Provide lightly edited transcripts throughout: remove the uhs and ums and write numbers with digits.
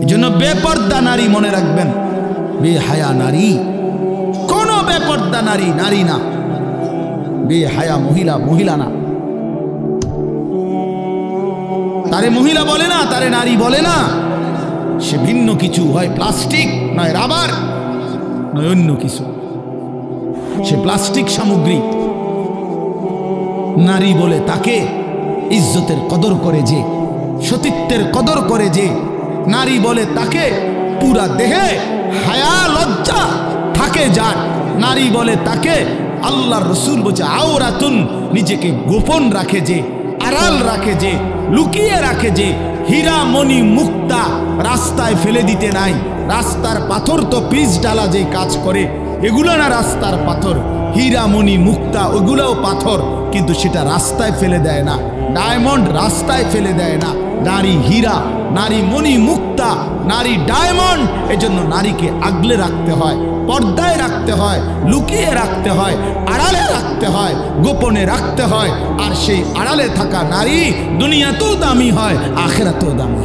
এজন্য বেপর্দা নারী মনে রাখবেন, বেহায়া নারী, কোন বেপর্দা নারী নারী না, বেহায়া মহিলা মহিলা না। তারে মহিলা বলে না, তারে নারী বলে না, সে ভিন্ন কিছু, হয় প্লাস্টিক, নয় রাবার, নয় অন্য কিছু, সে প্লাস্টিক সামগ্রী। নারী বলে তাকে ইজ্জতের কদর করে যে, সতীত্বের কদর করে যে, নারী বলে তাকে পুরা দেহে হায়া লজ্জা থাকে যার, নারী বলে তাকে আল্লাহর রাসূল বলছে আওরাতুন, নিজেকে গোপন রাখে যে, আড়াল রাখে যে, লুকিয়ে রাখে যে, হীরা মণি মুক্তা রাস্তায় ফেলে দিতে নাই। রাস্তার পাথর তো পিচ ডালা যে কাজ করে, এগুলো না রাস্তার পাথর, হীরা মণি মুক্তা ওগুলোও পাথর, কিন্তু সেটা রাস্তায় ফেলে দেয় না। ডায়মন্ড রাস্তায় ফেলে দেয় না, নারী হীরা, নারী মণি মুক্তা, নারী ডায়মন্ড। এজন্য নারীকে আগলে রাখতে হয়, পর্দায় রাখতে হয়, লুকিয়ে রাখতে হয়, আড়ালে রাখতে হয়, গোপনে রাখতে হয়। আর সেই আড়ালে থাকা নারী দুনিয়াতেও দামি হয়, আখিরাতেও দামি।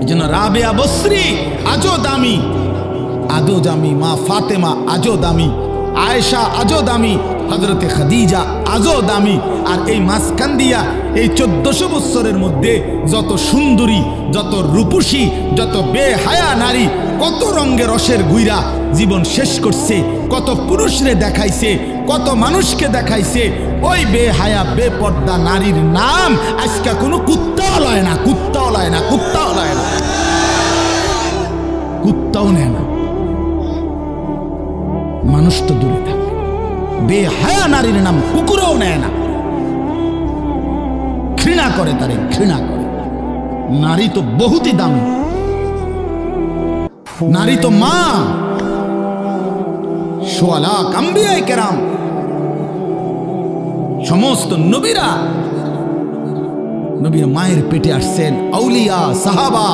এজন্য রাবেয়া বসরি আজও দামি, আজও দামি, মা ফাতেমা আজও দামি, আয়েশা আজও দামি, হযরতে খাদিজা আজও দামি। আর এই মাঝখান দিয়া এই 1400 বছরের মধ্যে যত সুন্দরী, যত রূপসী, যত বেহায়া নারী কত রঙের রসের গুইরা জীবন শেষ করছে, কত পুরুষরে দেখাইছে, কত মানুষকে দেখাইছে। ওই বেহায়া বেপর্দা নারীর নাম আজকে কোনো কুত্তাও লয় না, কুত্তাও লয় না, কুত্তাও লয় না, কুত্তাও নেয় না, মানুষ তো দূরে থাকে। বেহায়া নারীর নাম কুকুরও নেয় না, ঘৃণা করে, তারে ঘৃণা করে। নারী তো বহুতই দামি, নারী তো মা। সোয়া লাখ আম্বিয়ায়ে কেরাম, সমস্ত নবীরা, নবীর মায়ের পেটে আসছেন, আউলিয়া, সাহাবা,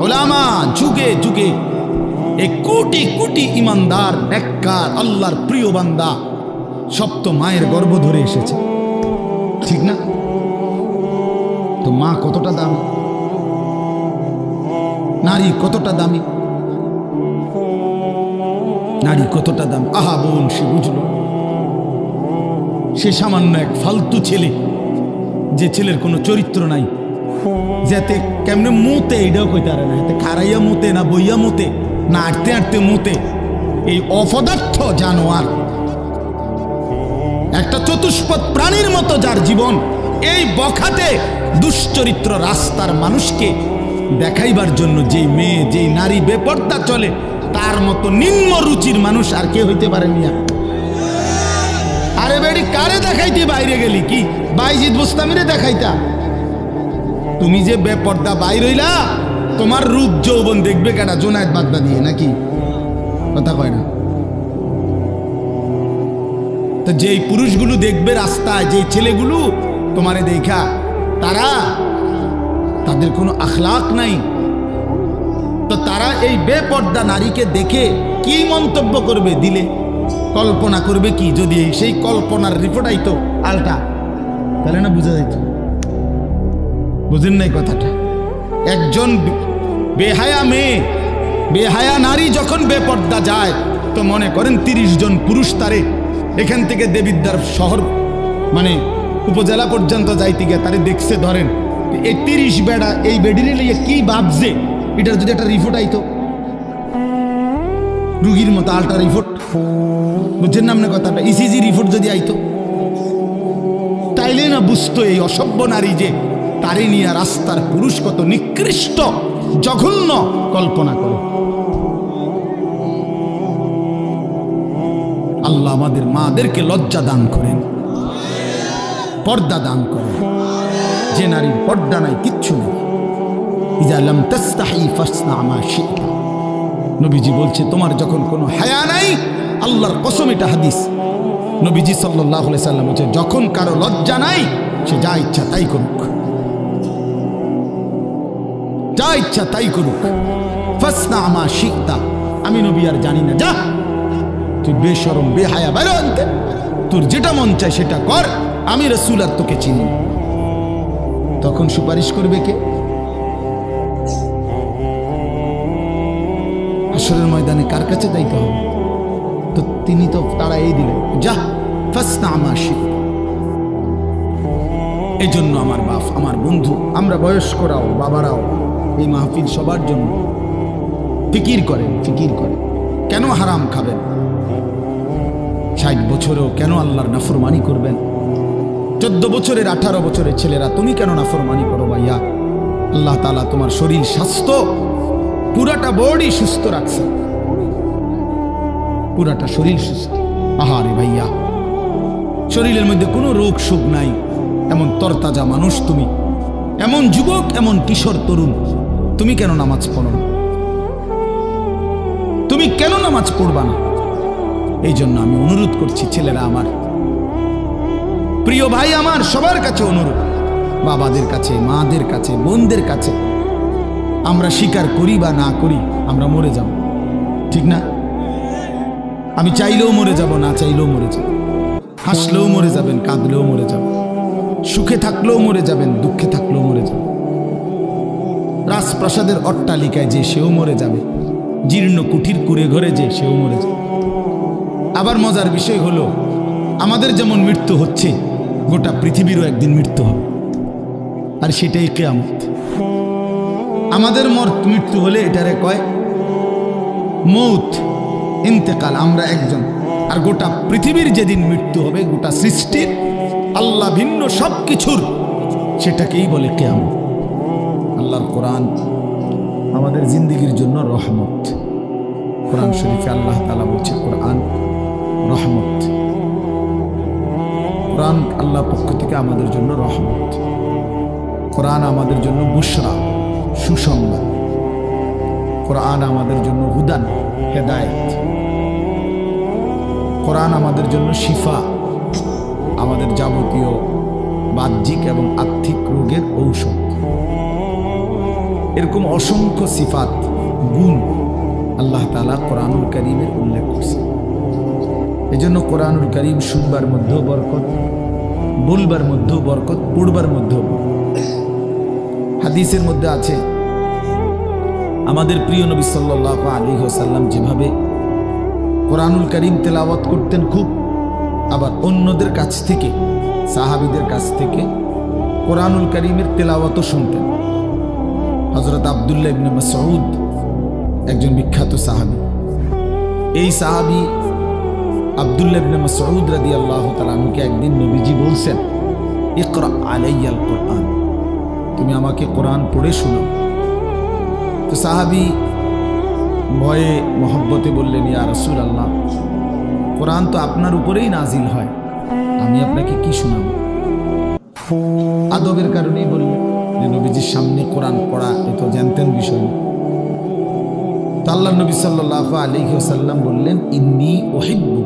উলামা, যুগে যুগে এই কোটি কোটি ইমানদার, নেককার, আল্লাহর প্রিয় বান্দা সব তো মায়ের গর্ভ ধরে এসেছে, ঠিক না? তো মা কতটা দামি, নারী কতটা দামি, নারী কতটা দামি। আহা বোন, সে বুঝলো, সে সামান্য এক ফালতু ছেলে, যে ছেলের কোনো চরিত্র নাই, যাতে কেমনে মুতে এইটাও কইতে পারে না, এতে খারাইয়া মুতে না বইয়া মুতে না আটতে আটতে মুতে। এই অপদার্থ জানোয়ার, একটা চতুষ্পদ প্রাণীর মতো যার জীবন, এই বখাতে দুশ্চরিত্র রাস্তার মানুষকে দেখাইবার জন্য যেই মেয়ে, যেই নারী বেপর্দা চলে, তার মতো নিম্ন রুচির মানুষ আর কে হইতে পারে মিয়া? আরে বেড়ি, কারে দেখাইতে বাইরে গেলি? কি বাইজিদ বুস্তামিরে দেখাইতা? তুমি যে বেপর্দা বাইর হইলা, তোমার রূপ যৌবন দেখবে কেনা জোনায়েদ বাগদাদি নাকি? কথা কয় না তো? যেই পুরুষগুলো দেখবে রাস্তায়, যেই ছেলেগুলো তোমারে দেখা, তাদের কোনো আখলাক নাই, তো তারা এই বেপর্দা নারীকে দেখে কি মন্তব্য করবে? দিলে কল্পনা করবে কি? যদি সেই কল্পনার রিপোর্ট আইতো আলটা, তাহলে না বুঝা যাইত। বুঝেন নাই কথাটা? একজন বেহায়া মেয়ে, বেহায়া নারী যখন বেপর্দা যায়, তো মনে করেন 30 জন পুরুষ তারে এখান থেকে দেবিদ্বার শহর মানে উপজেলা পর্যন্ত যাইতে গিয়ে তারে দেখছে, ধরেন এই 30 বেড়া এই বেডিরে লিয়ে কি ভাবছে, এটার যদি একটা রিপোর্ট আইতো, রুগীর মতো আলটা রিপোর্ট, বুঝছেন না আপনার কথাটা? ইসিজি রিপোর্ট যদি আইতো, তাইলে না বুঝতো এই অসভ্য নারী যে তারে নিয়ে রাস্তার পুরুষ কত নিকৃষ্ট জঘন্য কল্পনা করে। আল্লাহ আমাদের মাদেরকে লজ্জা দান করেন, পর্দা দান করেন। যে নারীর পর্দা নাই, কিচ্ছু নেই। ইজা লাম তাস্তাহি ফাসনা মা শি'তা, নবীজি বলছে তোমার যখন কোনো হায়া নাই, আল্লাহর কসম, এটা হাদিস, নবীজি সাল্লাল্লাহু আলাইহি সাল্লাম বলছে যখন কারো লজ্জা নাই, সে যা ইচ্ছা তাই করুক, যা ইচ্ছা তাই করুক। ফাসনা মা শি'তা, আমি নবী আর জানি না, যা তুই বেশরম বেহায়া বাইরে আনতে, তোর যেটা মন চায় সেটা কর, আমি রাসূল আর তোকে চিনি। তখন সুপারিশ করবে কে? হাসরের ময়দানে কার কাছে যাইতে হবে? তো তিনি তো তারা এই দিলেন, যা ফাসনা মা শি'তা। এই জন্য আমার বাপ, আমার বন্ধু, আমরা বয়স্করাও বাবারাও এই মাহফিল সবার জন্য ফিকির করেন, ফিকির করেন। কেন হারাম খাবেন? 60 বছরেও কেন আল্লাহর নাফরমানি করবেন? 14 বছরের 18 বছরের ছেলেরা তুমি কেন নাফরমানি করো ভাইয়া? আল্লাহ তাআলা তোমার শরীর স্বাস্থ্য পুরাটা বডি সুস্থ রাখছে, পুরাটা শরীর সুস্থ। আহারে ভাইয়া, শরীরের মধ্যে কোনো রোগ শোক নাই, এমন তরতাজা মানুষ তুমি, এমন যুবক, এমন কিশোর তরুণ, তুমি কেন নামাজ পড়ো না? তুমি কেন নামাজ পড়বা না? এই জন্য আমি অনুরোধ করছি ছেলেরা আমার, প্রিয় ভাই আমার, সবার কাছে অনুরোধ, বাবাদের কাছে, মাদের কাছে, বোনদের কাছে, আমরা স্বীকার করি বা না করি আমরা মরে যাব, ঠিক না? আমি চাইলেও মরে যাব, না চাইলেও মরে যাব। হাসলেও মরে যাবেন, কাঁদলেও মরে যাবেন, সুখে থাকলেও মরে যাবেন, দুঃখে থাকলেও মরে যাবেন। রাজপ্রাসাদের অট্টালিকায় যে সেও মরে যাবে, জীর্ণ কুঠির কুড়ে ঘরে যে সেও মরে যাবে। আবার মজার বিষয় হলো, আমাদের যেমন মৃত্যু হচ্ছে, গোটা পৃথিবীরও একদিন মৃত্যু হবে, আর সেটাই কিয়ামত। আমাদের মৃত্যু হলে এটারে কয় মৌত, ইন্তেকাল, আমরা একজন। আর গোটা পৃথিবীর যেদিন মৃত্যু হবে, গোটা সৃষ্টির, আল্লাহ ভিন্ন সব কিছুর, সেটাকেই বলে কিয়ামত। আল্লাহর কোরআন আমাদের জিন্দেগির জন্য রহমত। কোরআন শরীফে আল্লাহ তাআলা বলছে কোরআন রহমত। কোরআন আল্লাহর পক্ষ থেকে আমাদের জন্য রহমত। কোরআন আমাদের জন্য বুশরা, সুসংবাদ। কোরআন আমাদের জন্য হুদান, হেদায়েত। কোরআন আমাদের জন্য শিফা, আমাদের যাবতীয় বাহ্যিক এবং আর্থিক রোগের ঔষধ। এরকম অসংখ্য সিফাত, গুণ আল্লাহ তাআলা কোরআনুল কারীমের উল্লেখ করছে। এজন্য কোরআনুল কারীম শুনবার মধ্যেও বরকত, বলবার মধ্যেও বরকত, পড়বার মধ্যেও। হাদিসের মধ্যে আছে, আমাদের প্রিয় নবী সাল্লাল্লাহু আলাইহি ওয়াসাল্লাম যেভাবে কোরআনুল কারীম তেলাওয়াত করতেন খুব, আবার অন্যদের কাছ থেকে, সাহাবীদের কাছ থেকে কোরআনুল কারীমের তেলাওয়াতও শুনতেন। হযরত আব্দুল্লাহ ইবনে মাসউদ একজন বিখ্যাত সাহাবী। এই সাহাবী আব্দুল্লাহ ইবনে মাসউদ রাদিয়াল্লাহু তাআলা আনহুকে একদিন নবীজি বলছেন, ইকরা আলাইয়াল কোরআন, তুমি আমাকে কোরআন পড়ে শোনাও। তো সাহাবী ভয়ে মহব্বতে বললেন, ইয়া রাসূলুল্লাহ, কোরআন তো আপনার উপরেই নাজিল হয়, আমি আপনাকে কি শোনাবো? আদবের কারণেই বললেন, যে নবীজির সামনে কোরআন পড়া এ তো জানতেন বিষয় না। তো আল্লাহ নবী সাল্লাল্লাহু আলাইহি ওয়াসাল্লাম বললেন, ইন্নী উহিব্বু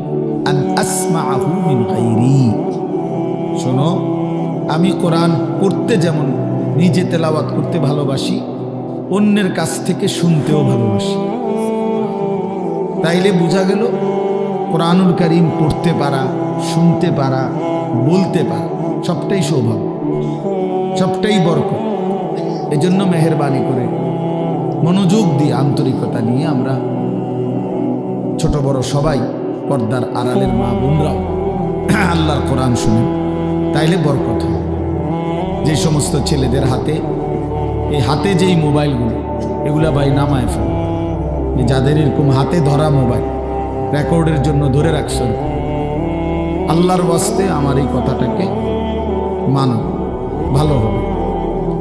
আন আসমাআহু মিন গায়রি, শোনো, আমি কোরআন পড়তে যেমন নিজে তেলাওয়াত করতে ভালোবাসি, অন্যের কাছ থেকে শুনতেও ভালোবাসি। তাইলে বোঝা গেল কোরআনুল কারীম পড়তে পারা, শুনতে পারা, বলতে পারা সবটাই সৌভাগ্য, সবটাই বরকত। এজন্য মেহেরবানি করে মনোযোগ দিয়ে, আন্তরিকতা নিয়ে আমরা ছোট বড় সবাই, পর্দার আড়ালের মা বোনরাও আল্লাহর কোরআন শুনেন, তাইলে বরকত হয়। যে সমস্ত ছেলেদের হাতে, এই হাতে যেই মোবাইলগুলো, এগুলা ভাই নামায় ফেলো। যাদের এরকম হাতে ধরা মোবাইল রেকর্ডের জন্য ধরে রাখছো, আল্লাহর ওয়াস্তে আমার এই কথাটাকে মানো, ভালো হবে।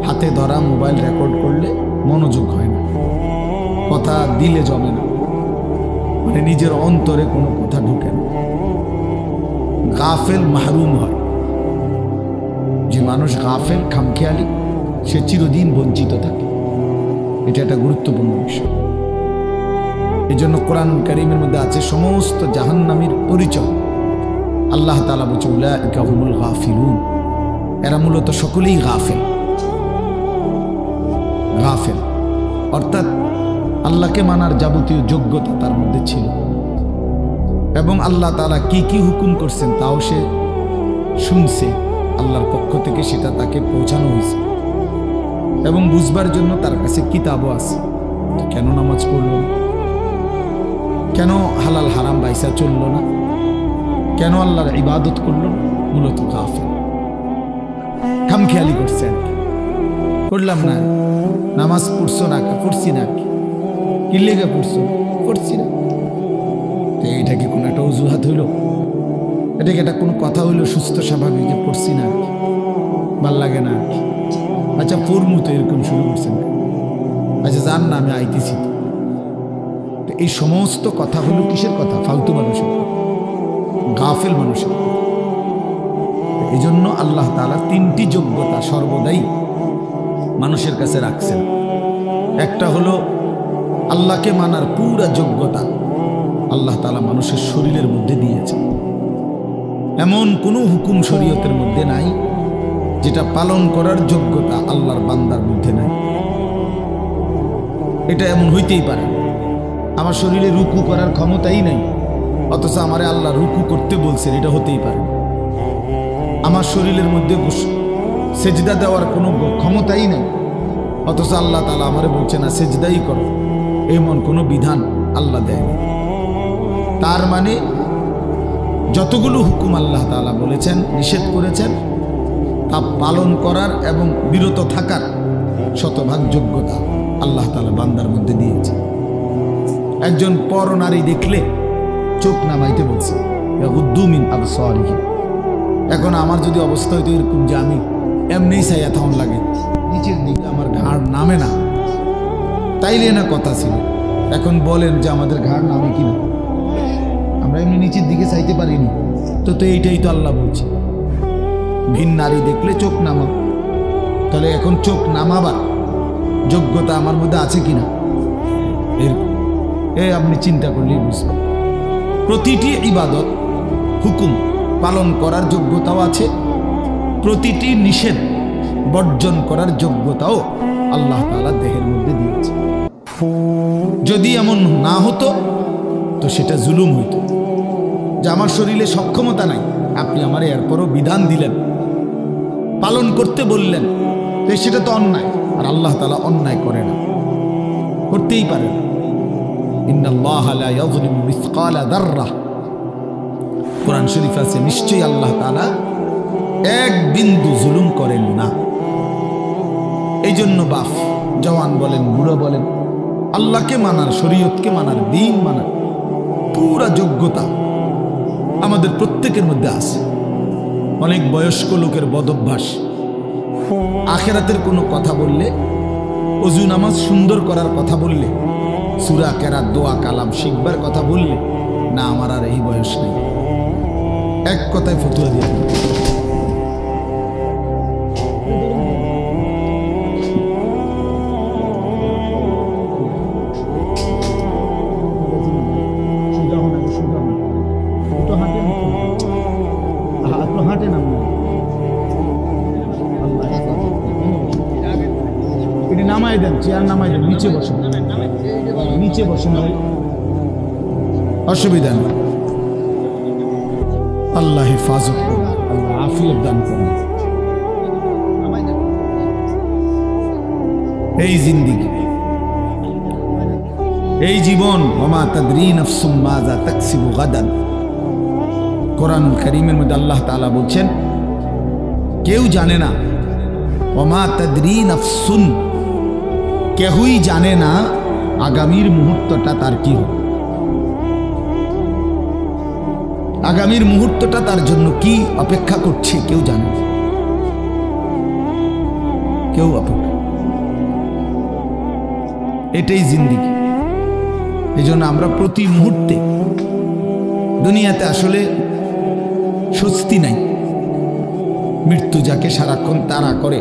হাতে ধরা মোবাইল রেকর্ড করলে মনোযোগ হয় না, কথা দিলে জমে না, মানে নিজের অন্তরে কোনো কথা ঢুকে না, গাফেল মাহরুম হয়। যে মানুষ গাফেল, খামখেয়ালি, সে চিরদিন বঞ্চিত থাকে। এটা একটা গুরুত্বপূর্ণ বিষয়। এই জন্য কোরআনুল কারীমের মধ্যে আছে সমস্ত জাহান্নামীর পরিচয়। আল্লাহ তাআলা বলছে, উলাইকা হুমুল গাফিলুন, এরা মূলত সকলেই গাফেল। গাফেল অর্থাৎ আল্লাহকে মানার যাবতীয় যোগ্যতা তার মধ্যে ছিল, এবং আল্লাহ তাআলা কি কি হুকুম করছেন তাও সে শুনছে, আল্লাহর পক্ষ থেকে সেটা তাকে পৌঁছানো হয়েছে, এবং বুঝবার জন্য তার কাছে কিতাবও আছে। কেন নামাজ পড়ল? কেন হালাল হারাম বাইসা চলল না, কেন আল্লাহর ইবাদত করল না? মূলত গাফিল, খামখেয়ালি করছে আর কি। করলাম না, নামাজ পড়ছো না, পড়ছি না আর কি। কি লেগে পড়ছো? পড়ছি না। এইটা কি কোনো একটা অজুহাত হইল? এটা কি একটা কোনো কথা হইলো সুস্থ স্বাভাবিক যে পড়ছি না আর কি, ভাল লাগে না আর কি? আচ্ছা পড়মু তো, এরকম শুরু করছেন। আচ্ছা যান না, আমি আইতেছি। তো এই সমস্ত কথা হলো কিসের কথা? ফালতু মানুষের, গাফেল মানুষের। এই জন্য আল্লাহ তাআলা তিনটি যোগ্যতা সর্বদাই মানুষের কাছে রাখছেন। একটা হলো আল্লাহকে মানার পুরা যোগ্যতা আল্লাহ তাআলা মানুষের শরীরের মধ্যে দিয়েছেন। এমন কোনো হুকুম শরীয়তের মধ্যে নাই যেটা পালন করার যোগ্যতা আল্লাহর বান্দার মধ্যে নাই। এটা এমন হইতেই পারে, আমার শরীরে রুকু করার ক্ষমতাই নাই, অথচ আমারে আল্লাহ রুকু করতে বলছেন, এটা হতেই পারে। আমার শরীরের মধ্যে সেজদা দেওয়ার কোনো ক্ষমতাই নেই, অথচ আল্লাহ তাআলা আমারে বলছে না সেজদাই করো, এমন কোনো বিধান আল্লাহ দেয়নি। তার মানে যতগুলো হুকুম আল্লাহ তাআলা বলেছেন, নিষেধ করেছেন, তা পালন করার এবং বিরত থাকার শতভাগ যোগ্যতা আল্লাহ তাআলা বান্দার মধ্যে দিয়েছে। একজন পর নারী দেখলে চোখ নামাইতে বলছে, ইয়াগুদ্দু মিন আবসারিহিম। এখন আমার যদি অবস্থা হইতো এরকম যে আমি এমনিই চাইয়া থাউন লাগে, নিচের দিকে আমার ঘাড় নামে না, তাইলে না কথা ছিল। এখন বলেন যে আমাদের ঘাড় নামে কিনা? আমরা এমনি নিচের দিকে চাইতে পারিনি তো। তো এইটাই তো আল্লাহ বলছে, ভিন নারী দেখলে চোখ নামা। তাহলে এখন চোখ নামাবার যোগ্যতা আমার মধ্যে আছে কিনা? আপনি চিন্তা করলেই বুঝবেন। প্রতিটি ইবাদত হুকুম পালন করার যোগ্যতাও আছে, প্রতিটি নিষেধ বর্জন করার যোগ্যতাও আল্লাহ তাআলা দেহের মধ্যে দিয়েছে। যদি এমন না হতো তো সেটা জুলুম হইত, যে আমার শরীরে সক্ষমতা নাই, আপনি আমার এরপরও বিধান দিলেন, পালন করতে বললেন, তো সেটা তো অন্যায়। আর আল্লাহ তাআলা অন্যায় করে না, করতেই পারে না। ইন্নাল্লাহা লা ইয়াযলিমু মিসকালা যাররাহ, কোরআন শরীফ আছে, নিশ্চয়ই আল্লাহ তাআলা এক বিন্দু জুলুম করেন না। এই জন্য বাপ জওয়ান বলেন, বুড়ো বলেন, আল্লাহকে মানার, শরীয়তকে মানার, দ্বীন মানার পুরা যোগ্যতা আমাদের প্রত্যেকের মধ্যে আছে। অনেক বয়স্ক লোকের বদভ্যাস, আখিরাতের কোনো কথা বললে, ওযু নামাজ সুন্দর করার কথা বললে, সূরা কেরাত, দোয়া কালাম শিখবার কথা বললে, না আমার আর এই বয়স নেই, এক কথায় ফতোয়া দিয়ে দিল। নামাই দেন, চেয়ার নামাই দেন, নিচে বসেন, নিচে বসেন, অসুবিধা নেই। আল্লাহ হেফাজত করুন, আল্লাহ আফিয়ত দান করুন। এই জিন্দেগি, এই জীবন, ওমা তাদরি নাফসুম মাযা তাকসিবু গাদান, কোরআনুল কারীমের মধ্যে আল্লাহ তাআলা বলছেন কেউ জানে না, ওমা তাদরি নাফসুন, কেহই জানে না আগামীর মুহূর্তটা তার কি হবে, আগামীর মুহূর্তটা তার জন্য কি অপেক্ষা করছে কেউ জানে না, কেউ অপেক্ষা। এটাই জিন্দেগি। এই জন্য আমরা প্রতি মুহূর্তে, দুনিয়াতে আসলে স্বস্তি নাই। মৃত্যু যাকে সারাক্ষণ তাড়া করে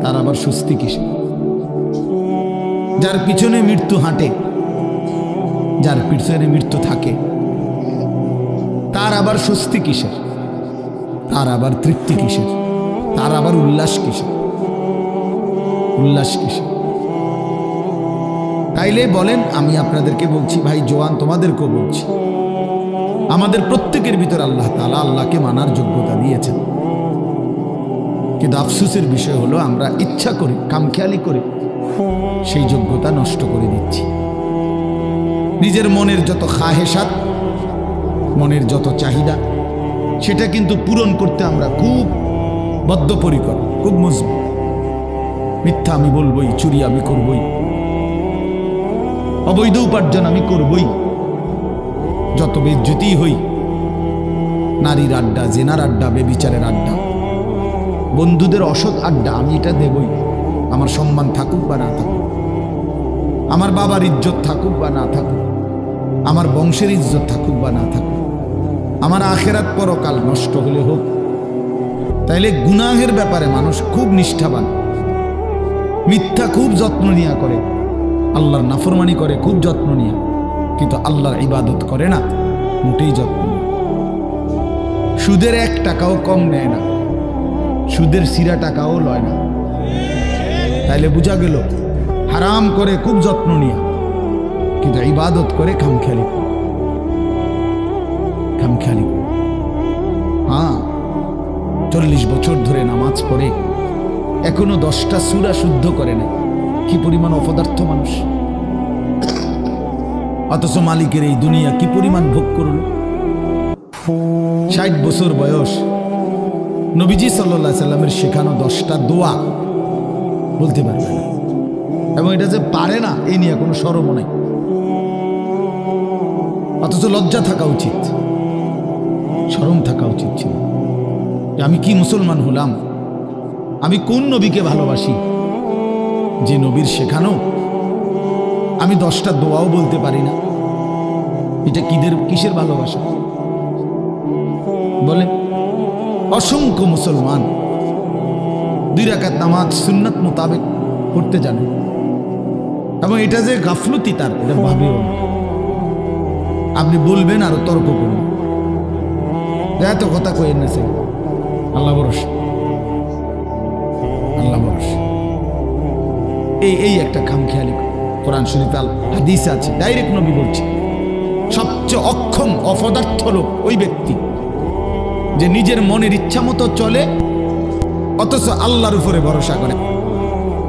তার আবার স্বস্তি কিসে? যার পিছনে মৃত্যু হাঁটে, যার পিছনে মৃত্যু থাকে, তার আবার স্বস্তি কিসের? তার আবার তৃপ্তি কিসের? তার আবার উল্লাস কিসের? উল্লাস কিসের? তাইলে বলেন, আমি আপনাদেরকে বলছি, ভাই জওয়ান তোমাদেরকেও বলছি, আমাদের প্রত্যেকের ভিতর আল্লাহ তাআলা আল্লাহকে মানার যোগ্যতা দিয়েছেন। কিন্তু আফসোসের বিষয় হলো আমরা ইচ্ছা করে, খামখেয়ালি করে সেই যোগ্যতা নষ্ট করে দিচ্ছি। নিজের মনের যত খাহেসাত, মনের যত চাহিদা, সেটা কিন্তু পূরণ করতে আমরা খুব বদ্ধপরিকর, খুব মজবুত। মিথ্যা আমি বলবই, চুরি আমি করবই, অবৈধ উপার্জন আমি করবই, যত বেজ্জতি হই, নারীর আড্ডা, জেনার আড্ডা, বেবিচারের আড্ডা, বন্ধুদের অসৎ আড্ডা, আমি এটা দেবই। আমার সম্মান থাকুক বা না থাকুক, আমার বাবার ইজ্জত থাকুক বা না থাকুক, আমার বংশের ইজ্জত থাকুক বা না থাকুক, আমার আখেরাত পরকাল নষ্ট হলে হোক। তাইলে গুনাহের ব্যাপারে মানুষ খুব নিষ্ঠাবান, মিথ্যা খুব যত্ন নিয়া করে, আল্লাহর নাফরমানি করে খুব যত্ন নিয়া, কিন্তু আল্লাহর ইবাদত করে না, মোটেই যত্ন নেয়। সুদের 1 টাকাও কম নেয় না, সুদের সিরা টাকাও লয় না। তাইলে বোঝা গেল হারাম করে খুব যত্ন নিয়া, কিন্তু ইবাদত করে খামখেয়ালি খামখেয়ালি। হ্যাঁ, 40 বছর ধরে নামাজ পড়ে এখনো 10টা সূরা শুদ্ধ করে না। কি পরিমাণ অপদার্থ মানুষ! অথচ মালিকের এই দুনিয়া কি পরিমাণ ভোগ করল। 60 বছর বয়স, নবীজি সাল্লাল্লাহু আলাইহি সাল্লামের শেখানো 10টা দোয়া বলতে পারবে না, এবং এটা যে পারে না এই নিয়ে কোনো শরমও নাই। অথচ লজ্জা থাকা উচিত, শরম থাকা উচিত ছিল যে আমি কি মুসলমান হলাম, আমি কোন নবীকে ভালোবাসি যে নবীর শেখানো আমি 10টা দোয়াও বলতে পারি না। এটা কিসের ভালোবাসা বলে? অসংখ্য মুসলমান 2 রাকাত নামাজ সুন্নাত মোতাবেক পড়তে জানে, এবং এটা যে গাফলতি তার, এটা ভাবেও না। আপনি বলবেন আরো তর্ক করবেন, এত কথা কইেন না, সে আল্লাহ ভরসা, আল্লাহ ভরসা। এই একটা খামখেয়ালি। কোরআন শরীফে হাদিসে আছে, ডাইরেক্ট নবী বলছে, সবচেয়ে অক্ষম অপদার্থ লোক ওই ব্যক্তি যে নিজের মনের ইচ্ছা মতো চলে অথচ আল্লাহর উপরে ভরসা করে।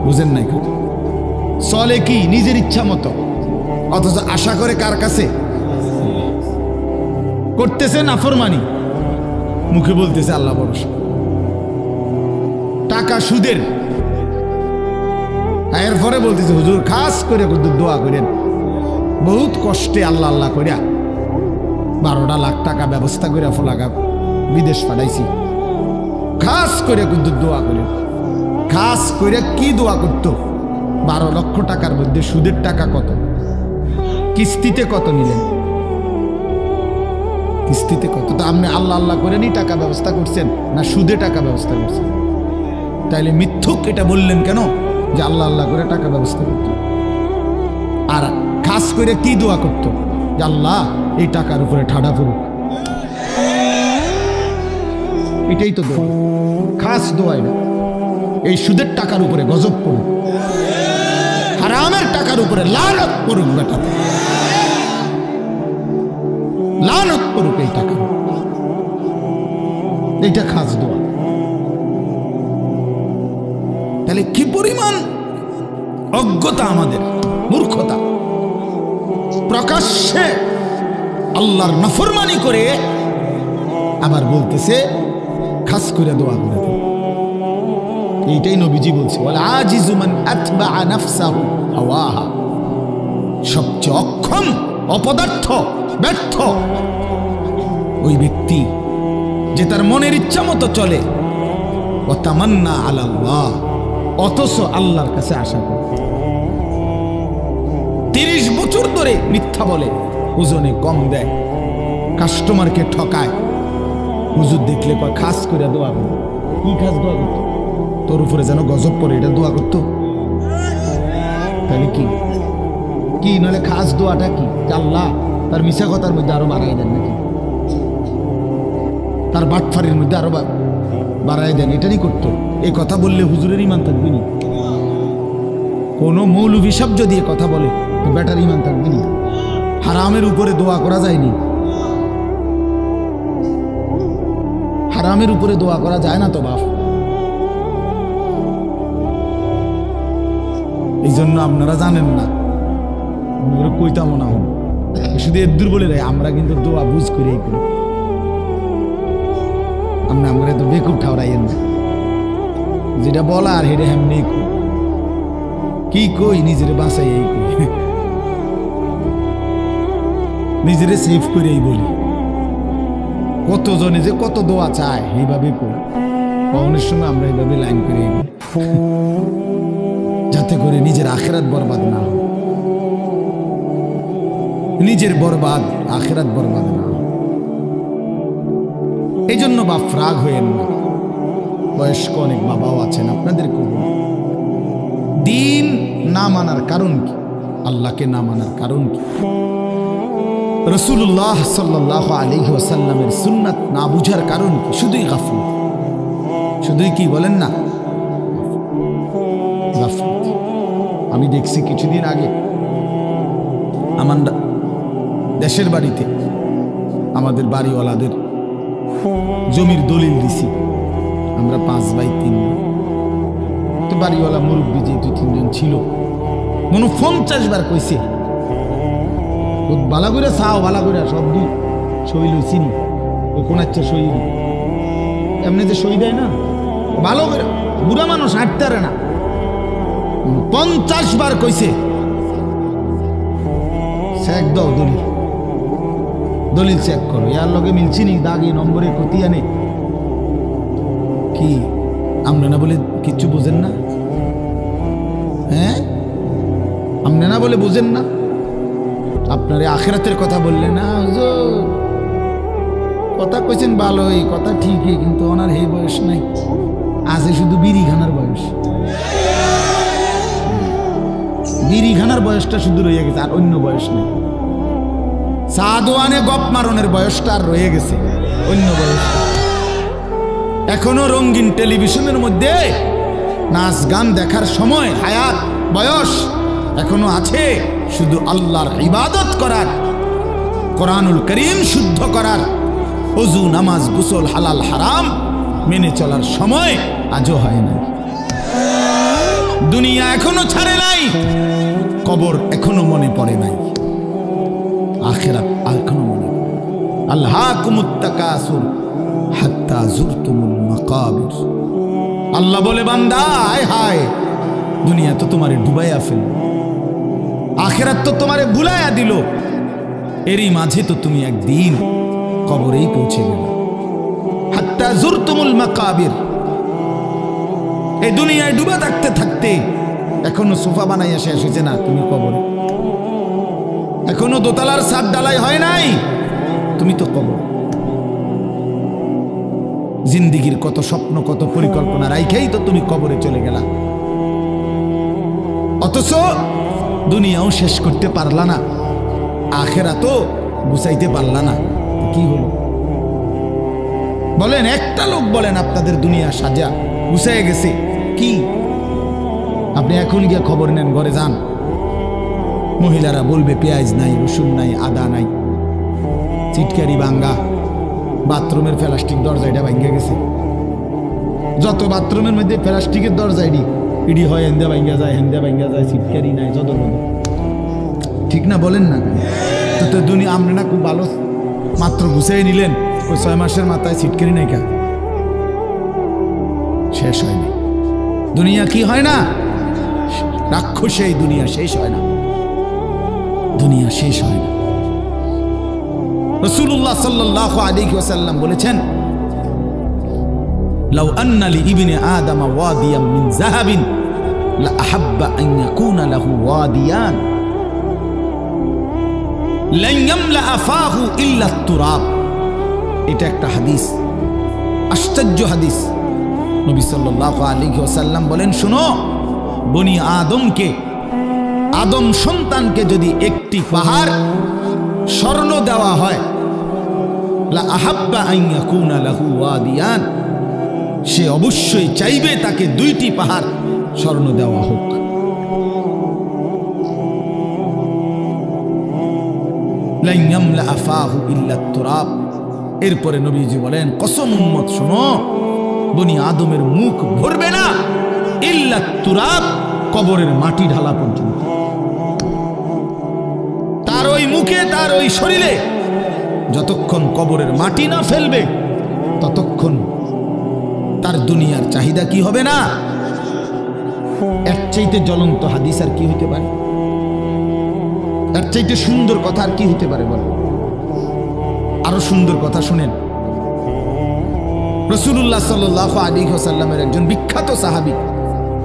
বুঝেন নাই? চলে কি নিজের ইচ্ছা মতো, অথচ আশা করে কার কাছে? করতেছে নাফরমানি, মুখে বলতেছে আল্লাহ ভরসা। টাকা সুদের, এরপরে বলতেছে হুজুর খাস করে দোয়া করেন, বহুত কষ্টে আল্লাহ আল্লাহ করিয়া 12টা লাখ টাকা ব্যবস্থা করে ফলাগা বিদেশ পাঠাইছি, খাস করে দোয়া করেন। খাস করে কি দোয়া করত? 12 লক্ষ টাকার মধ্যে সুদের টাকা কত, কিস্তিতে কত নিলেন, কিস্তিতে কত? তো আপনি আল্লাহ আল্লাহ করেনি টাকা ব্যবস্থা করছেন না সুদে টাকা ব্যবস্থা করছেন? তাইলে মিথ্যুক এটা বললেন কেন যে আল্লাহ আল্লাহ করে টাকা ব্যবস্থা করত? আর খাস করে কি দোয়া করত? যে আল্লাহ এই টাকার উপরে ঠাডা পড়ুক। এটাই তো দোয়া, খাস দোয়াই না। এই সুদের টাকার উপরে গজব পড়ুক, হারামের টাকার উপরে লানত পড়ুক, বেটা লানত পড়ুক এই টাকা। এইটা খাস দোয়া। তাহলে কি পরিমাণ অজ্ঞতা আমাদের, মূর্খতা! প্রকাশ্যে আল্লাহর নাফরমানি করে আবার বলতেছে খাস করে দোয়া করে। এইটাই নবীজি বলছে, ওয়াল আজিজু মান আতবাআ নাফসাহু হাওয়াহা। সবচেয়ে অক্ষম, অপদার্থ, ব্যর্থ ওই ব্যক্তি যে তার মনের ইচ্ছা মতো চলে, ওয়া তামান্না আলাল্লাহ, অথচ আল্লাহর কাছে আশা করে। 30 বছর ধরে মিথ্যা বলে, ওজনে কম দেয়, কাস্টমারকে ঠকায়, হুজুর দেখলে কয় খাস করে দোয়া করো। কি খাস দোয়া করতো? তোর উপরে যেন গজব পড়ে, এটা দোয়া করতো? তাহলে কি কি নাহলে খাস দোয়াটা কি? আল্লাহ তার মিশা কথার মধ্যে আরো বাড়াই দেন নাকি, তার বাটফারির মধ্যে আরো বাড়াই দেন, এটাই করতো। এই কথা বললে হুজুরের ইমান থাকবে না। কোনো মৌলভী শব্দ দিয়ে কথা বলে তো বেটার ইমান থাকবে না। হারামের উপরে দোয়া করা যায়নি, হারামের উপরে দোয়া করা যায় না তো বাপ। এই জন্য আপনারা জানেন না, কইতাম না হন শুধু এদুর বলে রে আমরা কিন্তু দোয়া বুঝ করেই করি। আমরা তো বেকুব ঠাউরাইয়েন না, যেটা বলা আর হেঁটে হেমনি কি কই নিজের বাসায় এই কই, নিজেরে সেভ করেই বলি। কতজনে যে কত দোয়া চায় এইভাবে করি, অনেক সময় আমরা এইভাবে লাইন করে যাতে করে নিজের আখেরাত বরবাদ না হয়, নিজের বরবাদ আখেরাত বরবাদ না হয়। এই জন্য বাপ রাগ হয়েন না, বয়স্ক অনেক বাবাও আছেন, আপনাদের দিন না মানার কারণ কি, আল্লাহকে না মানার কারণ কি, রাসূলুল্লাহ সাল্লাল্লাহু আলাইহি ওয়াসাল্লামের সুন্নাত না বুঝার কারণ কি? শুধুই গাফলত, শুধুই কি বলেন না গাফলত। আমি দেখছি কিছুদিন আগে আমার দেশের বাড়িতে আমাদের বাড়িওয়ালাদের জমির দলিল দিছি, আমরা 5 ভাই 3 বোন। তো বাড়িওয়ালা মুরব্বী যে 2-3 জন ছিল, মনে 50 বার কইছে বালা করে চাও, বালা করে সব দুই সই লইছি নি, ও কোন আচ্ছা সই এমনি যে সই দেয় না ভালো করে, বুড়া মানুষ হাঁটতে পারে না, 50 বার কইছে চেক দাও দলিল, দলিল চেক করো, ইয়ার লগে মিলছি নি, দাগে নম্বরে ক্ষতি আনে কি আমরা না বলে কিচ্ছু বুঝেন না? হ্যাঁ আমরা না বলে বুঝেন না? আপনার আখিরাতের কথা বললে না, কথা কইছেন ভালোই, কথা ঠিকই, কিন্তু ওনার এই বয়স নাই, আছে শুধু বিড়ি খানার বয়স, বিড়ি খানার বয়সটা শুধু রয়ে গেছে, আর অন্য বয়স নেই। সাদওয়ানে গপ মারনের বয়সটা আর রয়ে গেছে, অন্য বয়স। এখনো রঙিন টেলিভিশনের মধ্যে নাচ গান দেখার সময় হায়াত বয়স এখনো আছে, শুধু আল্লাহর ইবাদত করার, কোরআনুল করিম শুদ্ধ করার, ওযু নামাজ গোসল হালাল হারাম মেনে চলার সময় আজও হয় না। দুনিয়া এখনো ছাড়ে নাই, কবর এখনো মনে পড়ে নাই, আখিরাত এখনো মনে পড়ে। আল্লাহকুমুত তাকাসুর হাত্তা যুরতুমুল মাকাবির। আল্লাহ বলে বান্দা হায় হায়, দুনিয়া তো তোমারে ডুবাইয়া ফেলল, আখিরাত তো তোমারে ভুলাইয়া দিল, এরই মাঝে তো তুমি একদিন কবরেই পৌঁছে গেল। হাত্তা যুরতুমুল মাকাবির। এই দুনিয়ায় ডুবা থাকতে থাকতে এখনো সোফা বানাইয়া শেষ হয়েছে না, তুমি কবরে। এখনো দোতলার ছাদ ডালাই হয় নাই, তুমি তো কবর। জিন্দিগির কত স্বপ্ন কত পরিকল্পনা রাইখেই তো তুমি কবরে চলে গেলা, অথচ দুনিয়াও শেষ করতে পারলা না, আখিরাতও গুছাইতে পারলা না। কি হলো বলেন? একটা লোক বলেন আপনাদের দুনিয়া সাজা গুছাইয়া গেছে কি? আপনি এখন গিয়ে খবর নেন, ঘরে যান, মহিলারা বলবে পেঁয়াজ নাই, রসুন নাই, আদা নাই, চিটকারি ভাঙ্গা, বাথরুমের প্লাস্টিক দরজাটা ভাঙ্গা গেছে। যত বাথরুমের মধ্যে প্লাস্টিকের দরজা ইডি হয়, হেন্দা ভাঙ্গা যায়, হেন্দা ভাঙ্গা যায়, চিটকারি নাই, যত ঠিক না বলেন না? তো দুনিয়া আমরা না খুব ভালো মাত্র গুছাই নিলেন, ওই 6 মাসের মাথায় চিটকারি নাই, কা শেষ হয়নি। দুনিয়া কি হয় না? রাক্ষসে এই দুনিয়া শেষ হয় না, দুনিয়া শেষ হয় না। রাসূলুল্লাহ সাল্লাল্লাহু আলাইহি ওয়াসাল্লাম বলেছেন, লাউ আন্না লি ইবনে আদম ওয়াদিয়াম মিন যাহাবিন লা আহাব্বা আন ইয়াকুনা লাহু ওয়াদিয়ান লান ইয়ামলা আফাহু ইল্লা তুরাব। এটা একটা হাদিস, আশ্চর্য হাদিস। নবী সাল্লাল্লাহু আলাইহি ওয়াসাল্লাম বলেন, শুনো, বনি আদমকে, আদম সন্তানকে যদি একটি পাহাড় স্বর্ণ দেওয়া হয়, লা আহাব্বা আন ইয়াকুনা লাহু ওয়াদিয়ান, সে অবশ্যই চাইবে তাকে 2টি পাহাড় স্বর্ণ দেওয়া হোক। লা ইয়ামলা আফাহু ইল্লা তুরাব। এরপরে নবীজি বলেন, কসম উম্মত শোনো, বনি আদমের মুখ ভরবে না ইল্লা তুরাব, কবরের মাটি ঢালা পর্যন্ত। তার ওই মুখ মুখে তার ওই শরীরে যতক্ষণ কবরের মাটি না ফেলবে ততক্ষণ তার দুনিয়ার চাহিদা কি হবে না। এর চাইতে জ্বলন্ত হাদিস আর কি হইতে পারে? এর চাইতে সুন্দর কথা আর কি হইতে পারে বল? আরো সুন্দর কথা শুনেন। রাসূলুল্লাহ সাল্লাল্লাহু আলাইহি ওয়াসাল্লামের একজন বিখ্যাত সাহাবী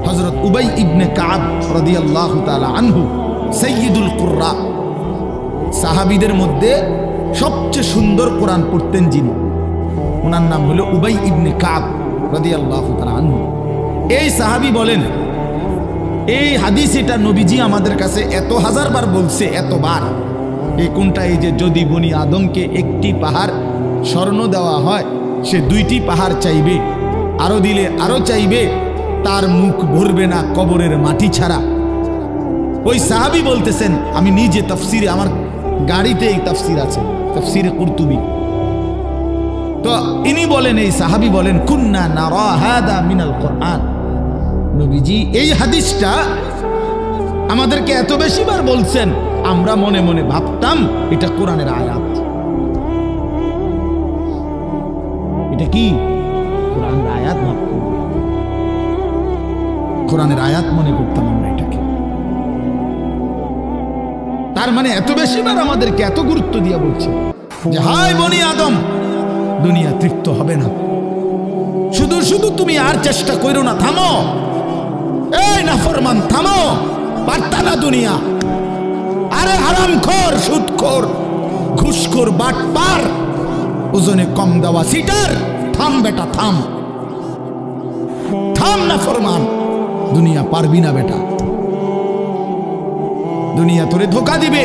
হযরত উবাই ইবনে কাব রাদিয়াল্লাহু তাআলা আনহু, সাইয়্যিদুল কুররা, সাহাবীদের মধ্যে সবচেয়ে সুন্দর কোরআন পড়তেন যিনি, ওনার নাম হলো উবাই ইবনে কাব রাদিয়াল্লাহু তাআলা আনহু। এই সাহাবী বলেন, এই হাদিস এটা নবীজি আমাদের কাছে এত হাজারবার বলছে, এতবার। এই কোনটা? এই যে যদি বনি আদমকে একটি পাহাড় স্বর্ণ দেওয়া হয় সে 2টি পাহাড় চাইবে, আরো দিলে আরো চাইবে, তার মুখ ভরবে না কবরের মাটি ছাড়া। ওই সাহাবী বলতেছেন, আমি নিজে তাফসিরে, আমার গাড়িতে এই তাফসির আছে, তাফসিরে কুরতুবী। তো ইনি বলেন, এই সাহাবী বলেন, কুন্না নারা হাদা মিনাল কোরআন। নবীজি এই হাদিসটা আমাদেরকে এত বেশিবার বলছেন, আমরা মনে মনে ভাবতাম এটা কোরআনের আয়াত। এটা কি? কোরআনের আয়াত ভাবতাম, কোরআনের আয়াত মনে করতাম আমরা এটাকে। তার মানে এত বেশিবার আমাদেরকে এত গুরুত্ব দিয়ে বলছে যে হায় বনি আদম, দুনিয়া তৃপ্ত হবে না, শুধু শুধু তুমি আর চেষ্টা করো না, থামো। এই নাফরমান, থামো, পারতা না দুনিয়া। আরে হারামখোর, সুদখোর, ঘুষখোর, বাটপার, ওজনে কম দেওয়া সিটার, থাম বেটা, থাম, থাম নাফরমান, দুনিয়া পারবি না বেটা। দুনিয়া তোরে ধোকা দিবে,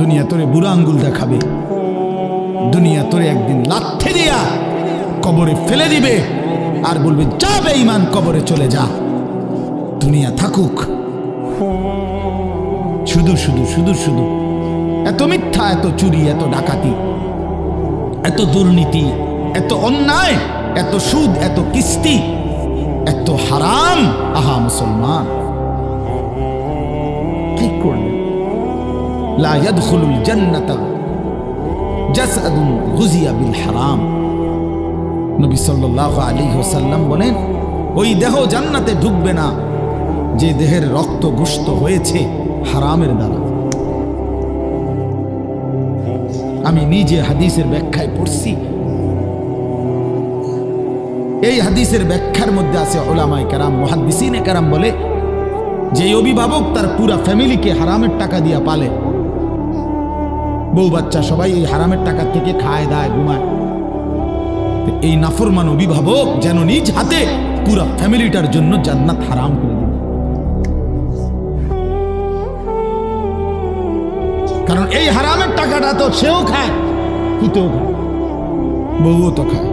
দুনিয়া তোরে বুড়া আঙ্গুল দেখাবে, দুনিয়া তোরে একদিন লাথি দিয়া কবরে ফেলে দিবে আর বলবে যা বেঈমান, কবরে চলে যা, দুনিয়া থাকুক। শুধু শুধু শুধু শুধু এত মিথ্যা, এত চুরি, এত ডাকাতি, এত দুর্নীতি, এত অন্যায়, এত সুদ, এত কিস্তি, এত হারাম। আহা মুসলমান, কি করলেন? লা ইয়াদখুলুল জান্নাতা জাসাদুন গুযিয়া বিল হারাম। নবী সাল্লাল্লাহু আলাইহি ওয়াসাল্লাম বলেন, ওই দেহ জান্নাতে ঢুকবে না যে দেহের রক্ত গোশত হয়েছে হারামের দ্বারা। আমি নিজে হাদিসের ব্যাখ্যায় পড়ছি। এই হাদিসের ব্যাখ্যার মধ্যে আছে উলামায়ে কেরাম, মুহাদ্দিসিনে কেরাম বলে, যে অভিভাবক তার পুরা ফ্যামিলিকে হারামের টাকা দিয়া পালে, বউ বাচ্চা সবাই এই হারামের টাকা থেকে খায়, দায়, ঘুমায়, এই নাফরমান অভিভাবক যেন নিজ হাতে পুরা ফ্যামিলিটার জন্য জান্নাত হারাম করে দিবে। কারণ এই হারামের টাকাটা তো সেও খায়, পুতেও খায়, বউও তো খায়।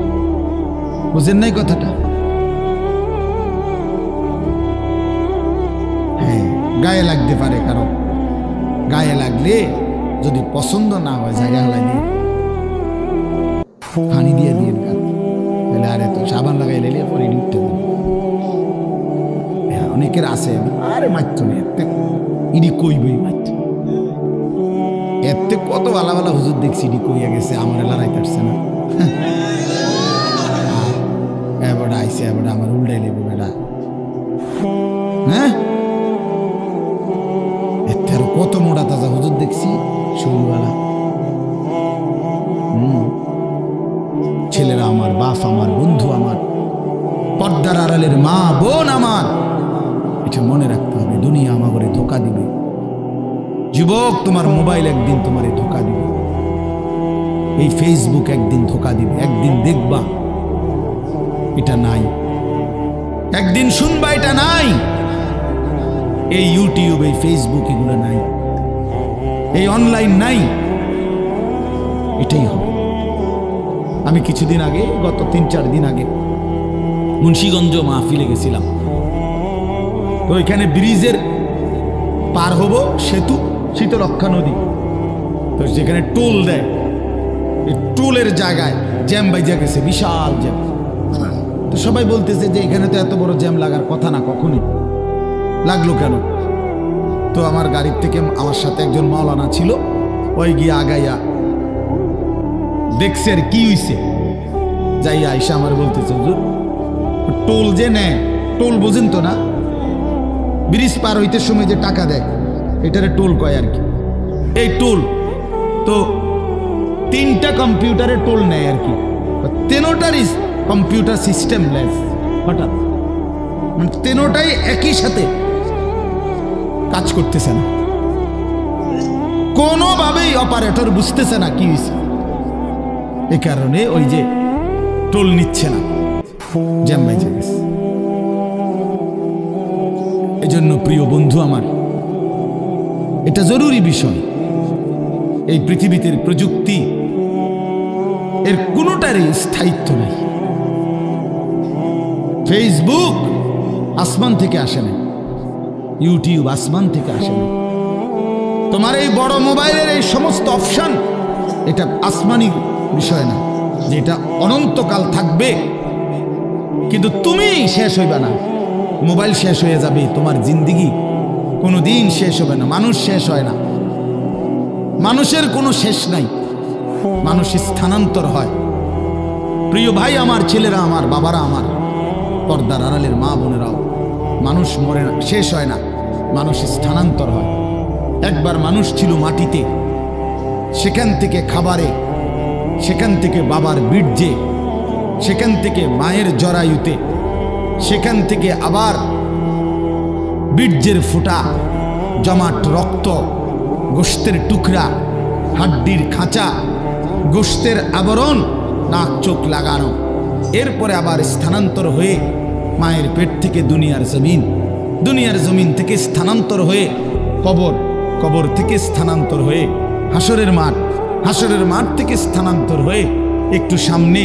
বুঝেন নাই কথাটা? হ্যাঁ, গায়ে লাগতে পারে কারো, গায়ে লাগলে যদি পছন্দ না হয় জায়গা হলাই দিয়ে পানি দিয়ে দিয়ে তাহলে আরে তো সাবান লাগাই লেলে পরে উঠতে দেবে। অনেকের আছে, আরে মারতো না, এতে ইডি কইবই মারত, এতে কত ভালো ভালো হুজুর দেখছি ইডি কইয়া গেছে, আমার লড়াই পারছে না। এবার আইসে, এবার আমার উল্টাই লেবে বেড়া। হ্যাঁ, এতে আর কত মোটা তাজা হুজুর দেখছি, সরুওয়ালা। ছেলেরা আমার, বাপ আমার, বন্ধু আমার, পর্দার আড়ালের মা বোন আমার, এটা মনে রাখতে হবে, দুনিয়া আমাকে ধোকা দিবে। যুবক, তোমার মোবাইল একদিন তোমারে ধোকা দিবে, এই ফেসবুক একদিন ধোকা দিবে। একদিন দেখবা এটা নাই, একদিন শুনবা এটা নাই, এই ইউটিউব, এই ফেসবুক, এগুলো নাই, এই অনলাইন নাই, এটাই হবে। আমি কিছুদিন আগে, গত 3-4 দিন আগে মুন্সিগঞ্জ মাহফিলে গেছিলাম। তো ওইখানে ব্রিজের পার হব, সেতু, শীতলক্ষা নদী, তো যেখানে টোল দেয়, এই টোলের জায়গায় জ্যাম বাইজা গেছে, বিশাল জ্যাম। তো সবাই বলতেছে যে এখানে তো এত বড় জ্যাম লাগার কথা না, কখনই লাগলো কেন? তো আমার গাড়ির থেকে আমার সাথে একজন মাওলানা ছিল, ওই গিয়া আগাইয়া দেখছে আর কি হইছে, যাইয়া আইসা আমার বলতেছে, হুজুর টোল যে নেয়, টোল বোঝেন তো না, ব্রিজ পার হইতে সময় যে টাকা দেয় এটারে টোল কয় আর কি। এই টোল তো 3টা কম্পিউটারে টোল নেয় আর কি, 3টারই কম্পিউটার সিস্টেম লেস হঠাৎ, মানে 3টাই একই সাথে কাজ করতেছে না, কোনোভাবেই অপারেটর বুঝতেছে না কি হয়েছে। এ কারণে ওই যে টোল নিচ্ছে না, জ্যাম বাইজে গেছে। এজন্য প্রিয় বন্ধু আমার, এটা জরুরি বিষয়। এই পৃথিবীতে প্রযুক্তি এর কোনোটারই স্থায়িত্ব নেই। ফেসবুক আসমান থেকে আসে না, ইউটিউব আসমান থেকে আসে না, তোমার এই বড় মোবাইলের এই সমস্ত অপশন এটা আসমানি বিষয় না, যেটা অনন্তকাল থাকবে, কিন্তু তুমি শেষ হইবে না। মোবাইল শেষ হয়ে যাবে, তোমার জিন্দিগি কোনোদিন শেষ হবে না। মানুষ শেষ হয় না, মানুষের কোনো শেষ নাই, মানুষ স্থানান্তর হয়। প্রিয় ভাই আমার, ছেলেরা আমার, বাবারা আমার, পর্দার আড়ালের মা বোনেরাও, মানুষ মরে না, শেষ হয় না, মানুষ স্থানান্তর হয়। একবার মানুষ ছিল মাটিতে, সেখান থেকে খাবারে, সেখান থেকে বাবার বীর্যে, সেখান থেকে মায়ের জরায়ুতে, সেখান থেকে আবার বীর্যের ফোঁটা, জমাট রক্ত, গোশতের টুকরা, হাড্ডির খাঁচা, গোশতের আবরণ, নাক চোখ লাগানো, এরপরে আবার স্থানান্তর হয়ে মায়ের পেট থেকে দুনিয়ার জমিন, দুনিয়ার জমিন থেকে স্থানান্তর হয়ে কবর, কবর থেকে স্থানান্তর হয়ে হাসরের মাঠ, হাসরের মাঠ থেকে স্থানান্তর হয়ে একটু সামনে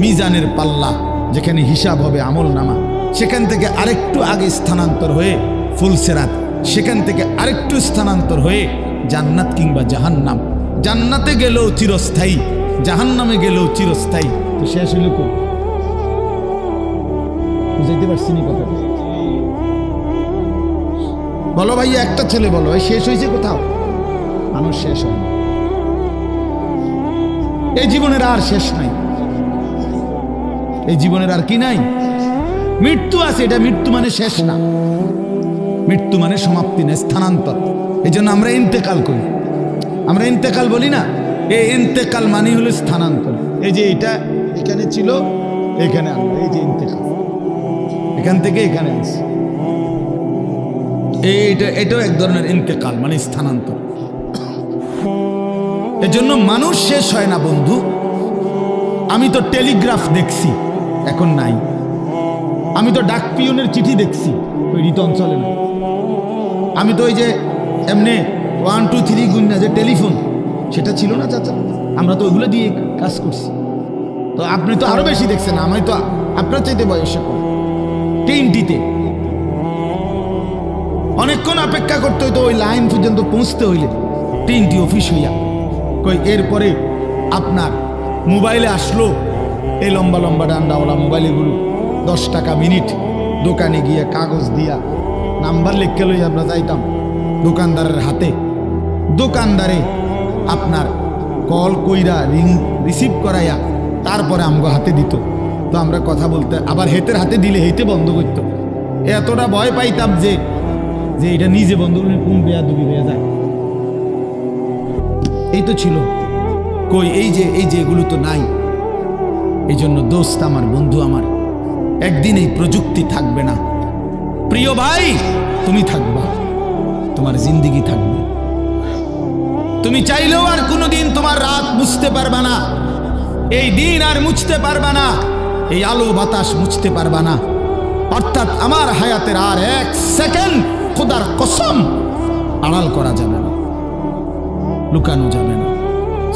মিজানের পাল্লা, যেখানে হিসাব হবে আমল নামা, সেখান থেকে আরেকটু আগে স্থানান্তর হয়ে ফুলসেরাত, সেখান থেকে আরেকটু স্থানান্তর হয়ে জান্নাত কিংবা জাহান্নাম। জান্নাতে গেলেও চিরস্থায়ী, জাহান্নামে গেলেও চিরস্থায়ী। তো শেষ হইল কো? বুঝাইতে পারছি নি কথা? বলো ভাইয়া, একটা ছেলে বলো, শেষ হয়েছে কোথাও? মানুষ শেষ হয় না, এই জীবনের আর শেষ নাই, এই জীবনের আর কি নাই? মৃত্যু আছে, এটা মৃত্যু মানে শেষ না, মৃত্যু মানে সমাপ্তি না, স্থানান্তর। এই জন্য আমরা ইন্তেকাল করি, আমরা ইন্তেকাল বলি না, এই ইন্তেকাল মানে হলো স্থানান্তর। এই যে এটা এখানে ছিল, এখানে আনলো, এই যে ইন্তেকাল, এখান থেকে এখানে আসে, এটাও এক ধরনের ইন্তেকাল মানে স্থানান্তর। এজন্য মানুষ শেষ হয় না বন্ধু। আমি তো টেলিগ্রাফ দেখছি, এখন নাই। আমি তো ডাক পিয়নের চিঠি দেখছি, ওই রিতন চলে না। আমি তো ওই যে এমনি 1 2 3 গুণনা যে টেলিফোন, সেটা ছিল না চাচা, আমরা তো ওইগুলো দিয়ে কাজ করছি। তো আপনি তো আরো বেশি দেখছেন, আমি তো আপনার চাইতে বয়সে কম। টিনটিতে অনেকক্ষণ অপেক্ষা করতে হইতো, ওই লাইন পর্যন্ত পৌঁছতে হইলে টিনটি অফিস হইয়া কই। এরপরে আপনার মোবাইলে আসলো এই লম্বা লম্বা ডান্ডাওয়ালা মোবাইলগুলো, 10 টাকা মিনিট। দোকানে গিয়ে কাগজ দিয়া নাম্বার লিখে লই আমরা যাইতাম দোকানদারের হাতে, দোকানদারে আপনার কল কইরা রিং রিসিভ করাইয়া তারপরে আমগো হাতে দিত। তো আমরা কথা বলতে, আবার হেতের হাতে দিলে হেতে বন্ধ করতো। এতটা ভয় পাইতাম যে যে এটা নিজে বন্ধ করলে কোন বেয়াদবি হয়ে যায়। এই তো ছিল কই, এই যে এগুলো তো নাই। এই জন্য দোস্ত আমার, বন্ধু আমার, একদিন এই প্রযুক্তি থাকবে না। প্রিয় ভাই, তুমি থাকবা, তোমার জিন্দিগি থাকবে। তুমি চাইলেও আর কোনোদিন তোমার রাত মুছতে পারবা না, এই দিন আর মুছতে পারবা না, এই আলো বাতাস মুছতে পারবা না। অর্থাৎ আমার হায়াতের আর 1 সেকেন্ড খোদার কসম আড়াল করা যাবে না, লুকানো যাবে না।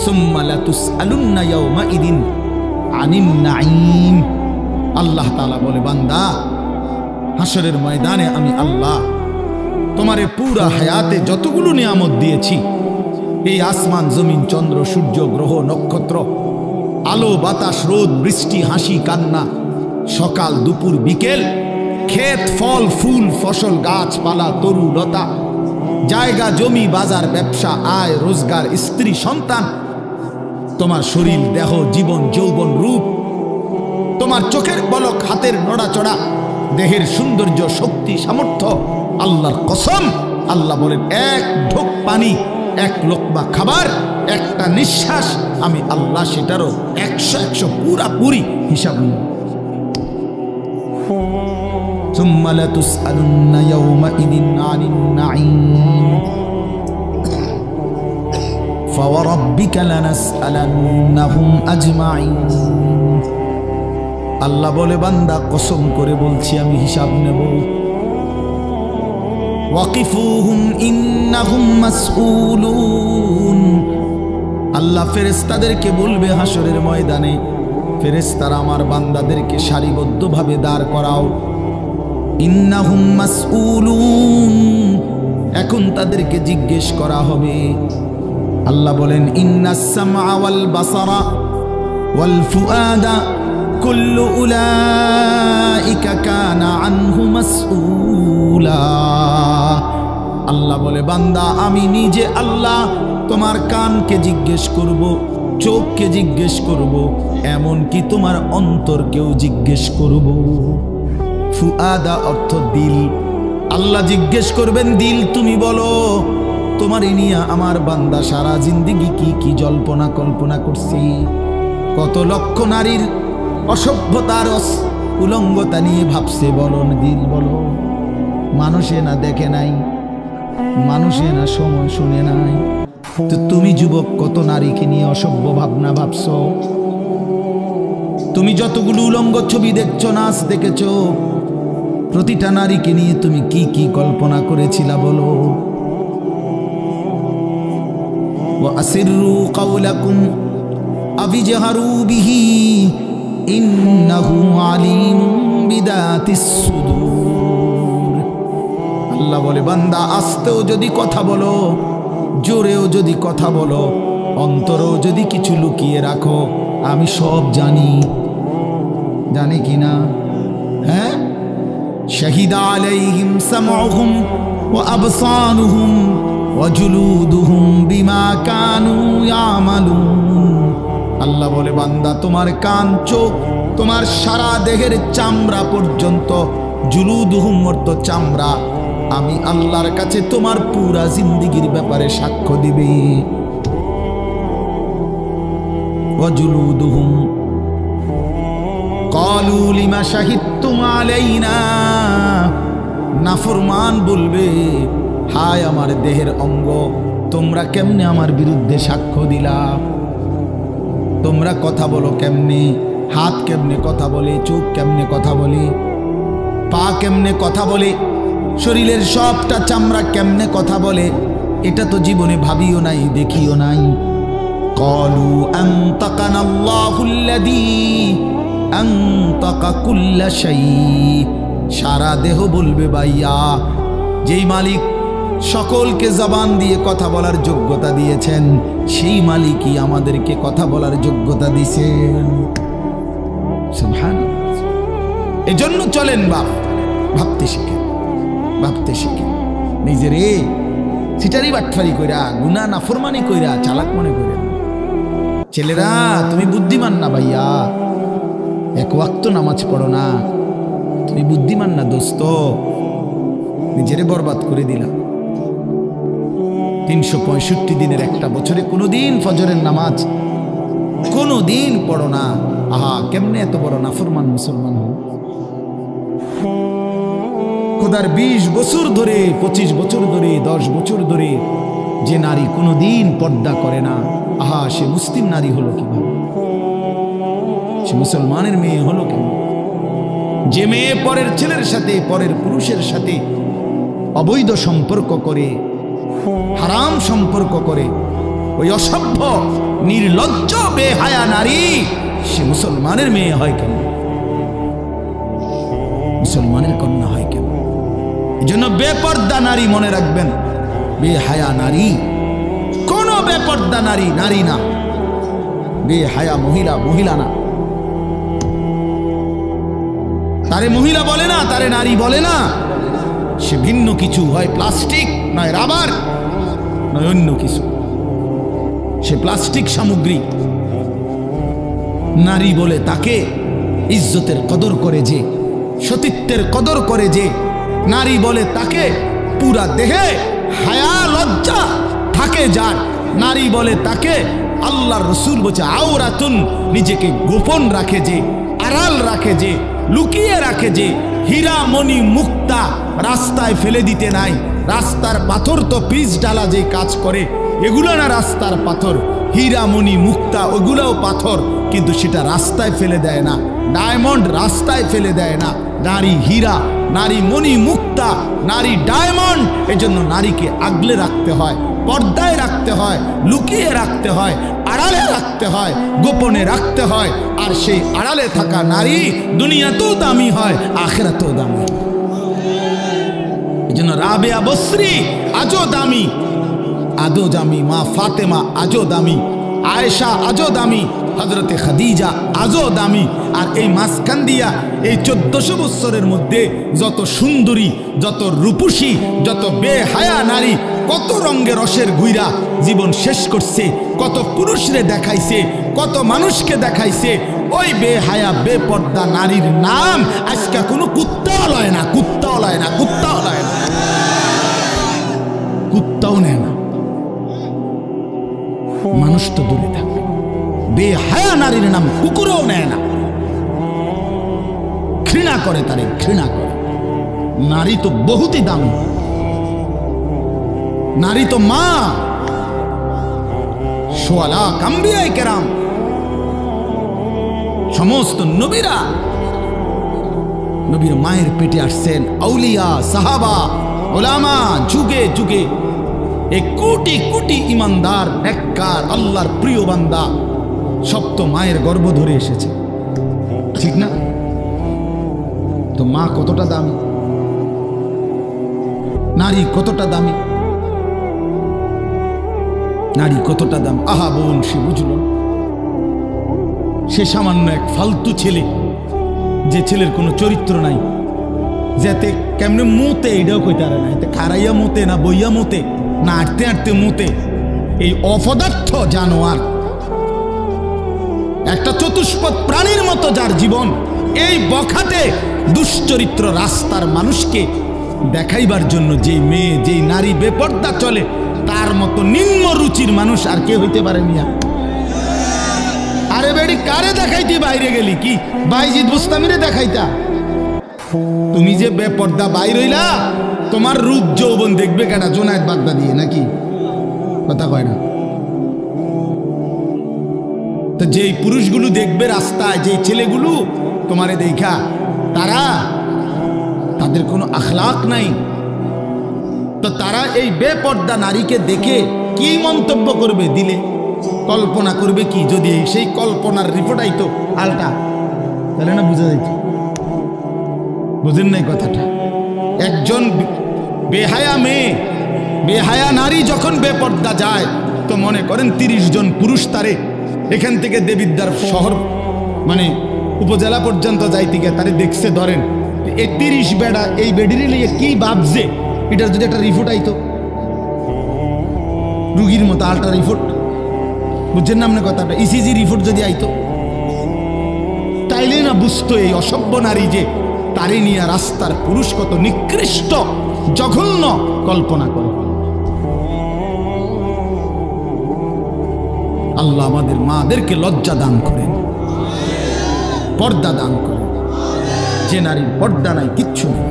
সুম্মা লাতুসআলুন্না ইয়াওমাইদিন আনিন নাঈম। আল্লাহ তাআলা বলে, বান্দা, হাসরের ময়দানে আমি আল্লাহ তোমারে পুরা হায়াতে যতগুলো নিয়ামত দিয়েছি, এই আসমান জমিন চন্দ্র সূর্য গ্রহ নক্ষত্র, আলো বাতাস রোদ বৃষ্টি হাসি কান্না, সকাল দুপুর বিকেল, ক্ষেত ফল ফুল ফসল গাছপালা তরু লতা, জায়গা জমি বাজার ব্যবসা আয় রোজগার স্ত্রী সন্তান, তোমার শরীর দেহ জীবন যৌবন রূপ, তোমার চোখের পলক হাতের নড়াচড়া দেহের সৌন্দর্য শক্তি সামর্থ্য, আল্লাহর কসম আল্লাহ বলেন এক ঢোক পানি এক লোকমা খাবার একটা নিঃশ্বাস আমি আল্লাহ সেটারও 100 পুরাপুরি হিসাব নিই। ثم لتسألن يومئذ عن النعيم فوربك لنسألنهم أجمعين। আল্লাহ বলে বান্দা কসম করে বলছি আমি হিসাব নেব। ওয়াকিফুহুম ইন্নাহুম মাসউলুন, আল্লাহ ফেরেশতাদেরকে বলবে হাসরের ময়দানে, ফেরেশতারা আমার বান্দাদেরকে সারিবদ্ধভাবে দাঁড় করাও। ইন্নাহুম মাসউলুন, এখন তাদেরকে জিজ্ঞেস করা হবে। আল্লাহ বলেন ইন্নাস সামআ ওয়াল বাসারা ওয়াল ফুআদা কুল্লু উলাইকা কানা আনহু মাসউলা। আল্লাহ বলে বান্দা আমি নিজে আল্লাহ তোমার কানকে জিজ্ঞেস করব, চোখকে জিজ্ঞেস করব, এমন কি তোমার অন্তরকেও জিজ্ঞেস করব। ফুআদা অর্থ দিল। আল্লাহ জিজ্ঞেস করবেন দিল তুমি বলো তোমার নিয়ে আমার বান্দা সারা জিন্দেগি কি কি জল্পনা কল্পনা করছি, কত লক্ষ নারীর অসভ্যতার উলঙ্গতা নিয়ে ভাবছে, বলো দিল বলো। মানুষে না দেখে নাই, মানুষে না সময় শুনে নাই, তো তুমি যুবক কত নারীকে নিয়ে অসভ্য ভাবনা ভাবছো। তুমি যতগুলো উলঙ্গ ছবি দেখছো নাচ দেখেছো, প্রতিটা নারীকে নিয়ে তুমি কি কি কল্পনা করেছিলা বলো। ওয়া আসিররু কাওলাকুম আবিজহারু বিহি ইন্নাহু আলিমুম বিদাতিস সুদূর। আল্লাহ বলে বান্দা আস্তেও যদি কথা বলো, জোরেও যদি কথা বলো, অন্তরেও যদি কিছু লুকিয়ে রাখো, আমি সব জানি। জানি কি না? হ্যাঁ, শাহিদা আলাইহিম সামউহুম ওয়া আবসারুহুম ওয়া জুলুদুহুম বিমা কানু ইয়ামালুন। আল্লাহ বলে বান্দা তোমার কান চোখ তোমার সারা দেহের চামড়া পর্যন্ত, জুলুদুহুম অর্থ চামড়া, আমি আল্লাহর কাছে তোমার পুরা জিন্দেগির ব্যাপারে সাক্ষ্য দিবে। ওয়া জুলুদুহুম ক্বালু লিমা শাহিদতুম আলাইনা। নাফরমান বলবে হায় আমার দেহের অঙ্গ, তোমরা কেমনে আমার বিরুদ্ধে সাক্ষ্য দিলা? তোমরা কথা বলো কেমনে? হাত কেমনে কথা বলে, চোখ কেমনে কথা বলে, পা কেমনে কথা বলে, শরীরের সবটা চামড়া কেমনে কথা বলে, এটা তো জীবনে ভাবিও নাই দেখিও নাই। ক্বালু আনতাকানাল্লাহুল্লাযী আনতাকা কুল্লা শাই। সারা দেহ বলবে ভাইয়া, যেই মালিক সকলকে জবান দিয়ে কথা বলার যোগ্যতা দিয়েছেন, সেই মালিকই আমাদেরকে কথা বলার যোগ্যতা দিয়েছেন। সুবহানাল্লাহ। এজন্য চলেন বাপ, ভাবতে শিখেন, ভাবতে শিখেন। নিজেরে সিটারি বাটফারি কইরা গুনাহ নাফরমানি কইরা চালাক মনে করেন। ছেলেরা তুমি বুদ্ধিমান না ভাইয়া, এক ওয়াক্ত নামাজ পড়ো না, তুমি বুদ্ধিমান না দোস্ত, নিজেরে বরবাদ করে দিলা। 365 দিনের একটা বছরে কোনোদিন ফজরের নামাজ কোনোদিন পড়ো না। আহা, কেমনে এত বড় নাফরমান মুসলমান হও। খোদার 20 বছর ধরে 25 বছর ধরে 10 বছর ধরে যে নারী কোনোদিন পর্দা করে না, আহা সে মুসলিম নারী হলো কিভাবে? সে মুসলমানের মেয়ে হলো কেন? যে মেয়ে পরের ছেলের সাথে পরের পুরুষের সাথে অবৈধ সম্পর্ক করে, হারাম সম্পর্ক করে, ওই অসভ্য নির্লজ্জ বেহায়া নারী সে মুসলমানের মেয়ে হয় কেন? মুসলমানের কন্যা হয় কেন? এজন্য বেপর্দা নারী মনে রাখবেন, বেহায়া নারী কোন বেপর্দা নারী নারী না, বেহায়া মহিলা মহিলা না। তারে মহিলা বলে না, তারে নারী বলে না, সে ভিন্ন কিছু, হয় প্লাস্টিক নয় রাবার, নয় অন্য কিছু, সে প্লাস্টিক সামগ্রী। নারী বলে তাকে ইজ্জতের কদর করে যে, সতীত্বের কদর করে যে, নারী বলে তাকে পুরা দেহে হায়া লজ্জা থাকে যার, নারী বলে তাকে আল্লাহর রাসূল বলছে আওরাতুন, নিজেকে গোপন রাখে যে, আড়াল রাখে যে, লুকিয়ে রাখে যে, হীরা মণি মুক্তা রাস্তায় ফেলে দিতে নাই। রাস্তার পাথর তো পিচ ডালা যে কাজ করে, এগুলো না রাস্তার পাথর। হীরা মণি মুক্তা ওগুলোও পাথর, কিন্তু সেটা রাস্তায় ফেলে দেয় না। ডায়মন্ড রাস্তায় ফেলে দেয় না। নারী হীরা, নারী মণি মুক্তা, নারী ডায়মন্ড। এজন্য নারীকে আগলে রাখতে হয়, পর্দায় রাখতে হয়, লুকিয়ে রাখতে হয়, আড়ালে রাখতে হয়, গোপনে রাখতে হয়। আর সেই আড়ালে থাকা নারী দুনিয়াতেও দামি হয়, আখিরাতেও দামি। এজন্য রাবেয়া বসরি আজও দামি, আজও দামি। মা ফাতেমা আজও দামি, আয়েশা আজও দামি, হযরতে খাদিজা আজও দামি। আর এই মাঝখান দিয়া এই 1400 বছরের মধ্যে যত সুন্দরী, যত রূপসী, যত বেহায়া নারী কত রঙে রসের গুইরা জীবন শেষ করছে, কত পুরুষরে দেখাইছে, কত মানুষকে দেখাইছে। ওই বেহায়া বেপর্দা নারীর নাম আজকে কোনো কুত্তাও লয় না, কুত্তাও লয় না, কুত্তাও লয় না, কুত্তাও নেয় না। মানুষ তো দূরে থাকবে, বেহায়া নারীর নাম কুকুরও নেয় না, ঘৃণা করে, তারে ঘৃণা করে। নারী তো বহুতই দামি, নারী তো মা। সোয়ালা আম্বিয়ায়ে কেরাম, সমস্ত নবীরা নবীর মায়ের পেটে আসছেন। আউলিয়া, সাহাবা, ওলামা, যুগে যুগে এই কোটি কোটি ইমানদার, নেককার, আল্লাহর প্রিয় বান্দা সব তো মায়ের গর্ভ ধরে এসেছে, ঠিক না? তো মা কতটা দামি, নারী কতটা দামি, নারী কতটা দাম। আহা বোন, সে বুঝল, সে সামান্য এক ফালতু ছেলে, যে ছেলের কোনো চরিত্র নাই, যাতে কেমনে মোতে এইটাও কইতে পারে না, এতে খারাইয়া মোতে না বইয়া মোতে না আটতে আটতে মোতে। এই অপদার্থ জানোয়ার, একটা চতুষ্পদ প্রাণীর মতো যার জীবন, এই বখাটে দুশ্চরিত্র রাস্তার মানুষকে দেখাইবার জন্য যেই মেয়ে, যেই নারী বেপর্দা চলে, তার মতো নিম্ন রুচির মানুষ আর কে হইতে পারে মিয়া? আরে বেড়ি, কারে দেখাইতে বাইরে গেলি? কি বাইজিদ বুস্তামিরে দেখাইতা? তুমি যে বেপর্দা বাইরে হইলা, তোমার রূপ যৌবন দেখবে কেনা জোনায়েত বাগদাদি নাকি? কথা কয় না তো? যেই পুরুষগুলো দেখবে রাস্তায়, যেই ছেলেগুলো তোমারে দেখা, তাদের কোনো আখলাক নাই। তো তারা এই বেপর্দা নারীকে দেখে কি মন্তব্য করবে? দিলে কল্পনা করবে কি? যদি সেই কল্পনার রিপোর্ট আইতো আলটা, তাহলে না বুঝা যাইত। বুঝেন নাই কথাটা? একজন বেহায়া মেয়ে, বেহায়া নারী যখন বেপর্দা যায়, তো মনে করেন 30 জন পুরুষ তারে এখান থেকে দেবিদ্বার শহর মানে উপজেলা পর্যন্ত যাইতে গিয়ে তারে দেখছে। ধরেন এই 30 বেড়া এই বেডিরে নিয়ে কি ভাবছে, এটার যদি একটা রিপোর্ট আইতো, রুগীর মতো আল্ট্রা রিপোর্ট, বুঝছেন না আপনার কথাটা? ইসিজি রিপোর্ট যদি আইতো, তাইলে না বুঝতো এই অসভ্য নারী যে তারে নিয়ে রাস্তার পুরুষ কত নিকৃষ্ট জঘন্য কল্পনা করে। আল্লাহ আমাদের মাদেরকে লজ্জা দান করেন, পর্দা দান করেন। যে নারীর পর্দা নাই, কিচ্ছু নেই।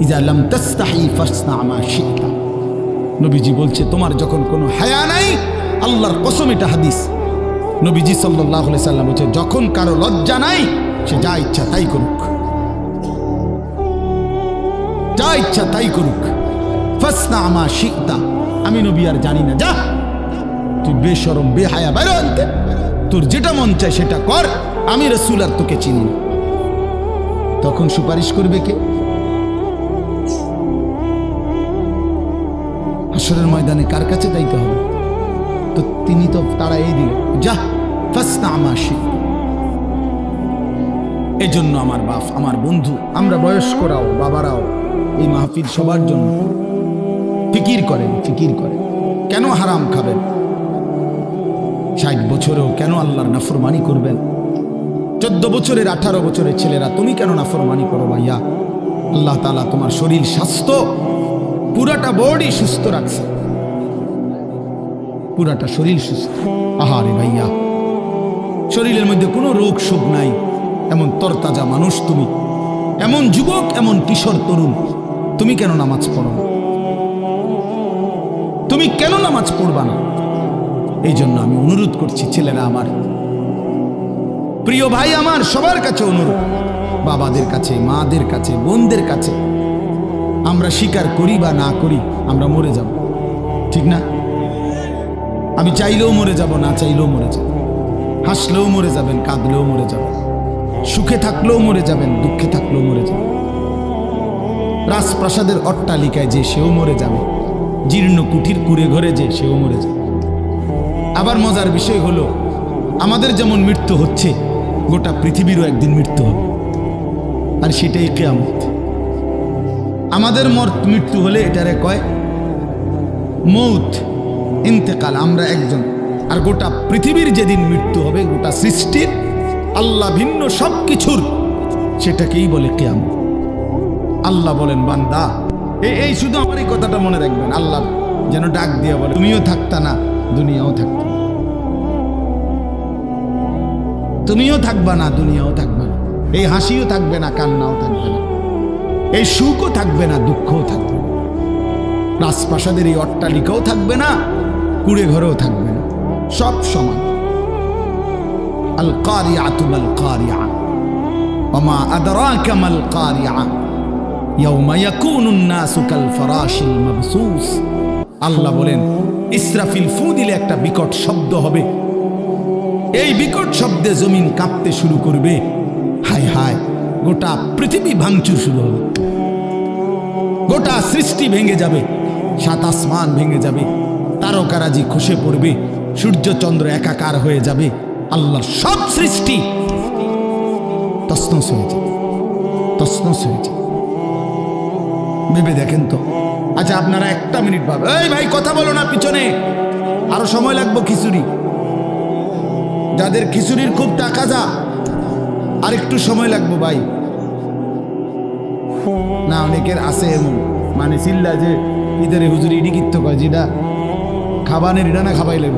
ইজা লাম তাস্তাহি ফাসনা মা শিতা, নবীজি বলছে তোমার যখন কোনো হায়া নাই, আল্লাহর কসম, এটা হাদিস, নবীজি সাল্লাল্লাহু আলাইহি সাল্লাম বলছে যখন কারো লজ্জা নাই, সে যা ইচ্ছা তাই করুক, যা ইচ্ছা তাই করুক। ফাসনা মা শিতা, আমি নবী আর জানি না, যা তুই বেশরম বেহায়া বাইরে আনতে, তোর যেটা মন চায় সেটা কর, আমি রাসূল আর তোকে চিনি না। তখন সুপারিশ করবে কে? হাসরের ময়দানে কার কাছে যাইতে হবে? তো তিনি তো তারা এই দিলেন, যা ফাসনা মা শিতা। এজন্য আমার বাপ, আমার বন্ধু, আমরা বয়স্করাও, বাবারাও, এই মাহফিল সবার জন্য। ফিকির করেন, ফিকির করেন, কেন হারাম খাবেন? 60 বছরেও কেন আল্লাহর নাফরমানি করবেন? 14 বছরের 18 বছরের ছেলেরা তুমি কেন নাফরমানি করো ভাইয়া? আল্লাহ তাআলা তোমার শরীর স্বাস্থ্য পুরাটা বডি সুস্থ রাখছে, পুরাটা শরীর সুস্থ। আহারে ভাইয়া, শরীরের মধ্যে কোনো রোগ শোক নাই, এমন তরতাজা মানুষ তুমি, এমন যুবক, এমন কিশোর তরুণ, তুমি কেন নামাজ পড়ো না? তুমি কেন নামাজ পড়বা না? এই জন্য আমি অনুরোধ করছি ছেলেরা আমার, প্রিয় ভাই আমার, সবার কাছে অনুরোধ, বাবাদের কাছে, মাদের কাছে, বোনদের কাছে, আমরা স্বীকার করি বা না করি আমরা মরে যাব, ঠিক না? আমি চাইলেও মরে যাব, না চাইলেও মরে যাব, হাসলেও মরে যাবেন, কাঁদলেও মরে যাবেন, সুখে থাকলেও মরে যাবেন, দুঃখে থাকলেও মরে যাবেন। রাজপ্রাসাদের অট্টালিকায় যে সেও মরে যাবে, জীর্ণ কুঠির কুড়ে ঘরে যে সেও মরে যাবে। আবার মজার বিষয় হলো, আমাদের যেমন মৃত্যু হচ্ছে, গোটা পৃথিবীরও একদিন মৃত্যু হবে, আর সেটাই কিয়ামত। আমাদের মৃত্যু হলে এটারে কয় মৌত, ইন্তেকাল, আমরা একজন। আর গোটা পৃথিবীর যেদিন মৃত্যু হবে, গোটা সৃষ্টির, আল্লাহ ভিন্ন সব কিছুর, সেটাকেই বলে কিয়ামত। আল্লাহ বলেন, বান্দা, এই শুধু আমার এই কথাটা মনে রাখবেন, আল্লাহ যেন ডাক দিয়ে বলে, তুমিও থাকতা না, দুনিয়াও থাকত, তুমিও থাকবা না, দুনিয়াও থাকবে না, এই হাসিও থাকবে না, কান্নাও থাকবে না, এই সুখও থাকবে না, দুঃখও থাকবে না, রাজপ্রাসাদের এই অট্টালিকাও থাকবে না, কুড়ে ঘরেও থাকবে না, সব সমান। আল কারিআতু মাল কারিআ ওয়া মা আদরাকা মাল কারিআ ইয়াউমা ইয়াকুনুন নাসু কাল ফারাশিল মাবসুস। আল্লাহ বলেন, ইসরাফিল ফু দিলে একটা বিকট শব্দ হবে, এই বিকট শব্দে জমিন কাঁপতে শুরু করবে, হায় হায়, গোটা পৃথিবী ভাঙচুর শুরু হবে, গোটা সৃষ্টি ভেঙে যাবে, 7 আসমান ভেঙে যাবে, তারকারাজি খসে পড়বে, সূর্য চন্দ্র একাকার হয়ে যাবে, আল্লাহ সব সৃষ্টি তছনছ হয়ে যাবে, তছনছ হয়ে যাবে। ভেবে দেখেন তো। আচ্ছা, আপনারা একটা মিনিট ভাবে, এই ভাই কথা বলো না, পিছনে আরো সময় লাগবে খিচুড়ি, যাদের খিচুড়ির খুব টাকা যা, আর একটু সময় লাগবে ভাই। না, অনেকের আছে এমন, মানে চিল্লা যে ইদারে হুজুরি ইডি কিত্ত কয়, যেটা খাবানের এটা না খাবাই লেব।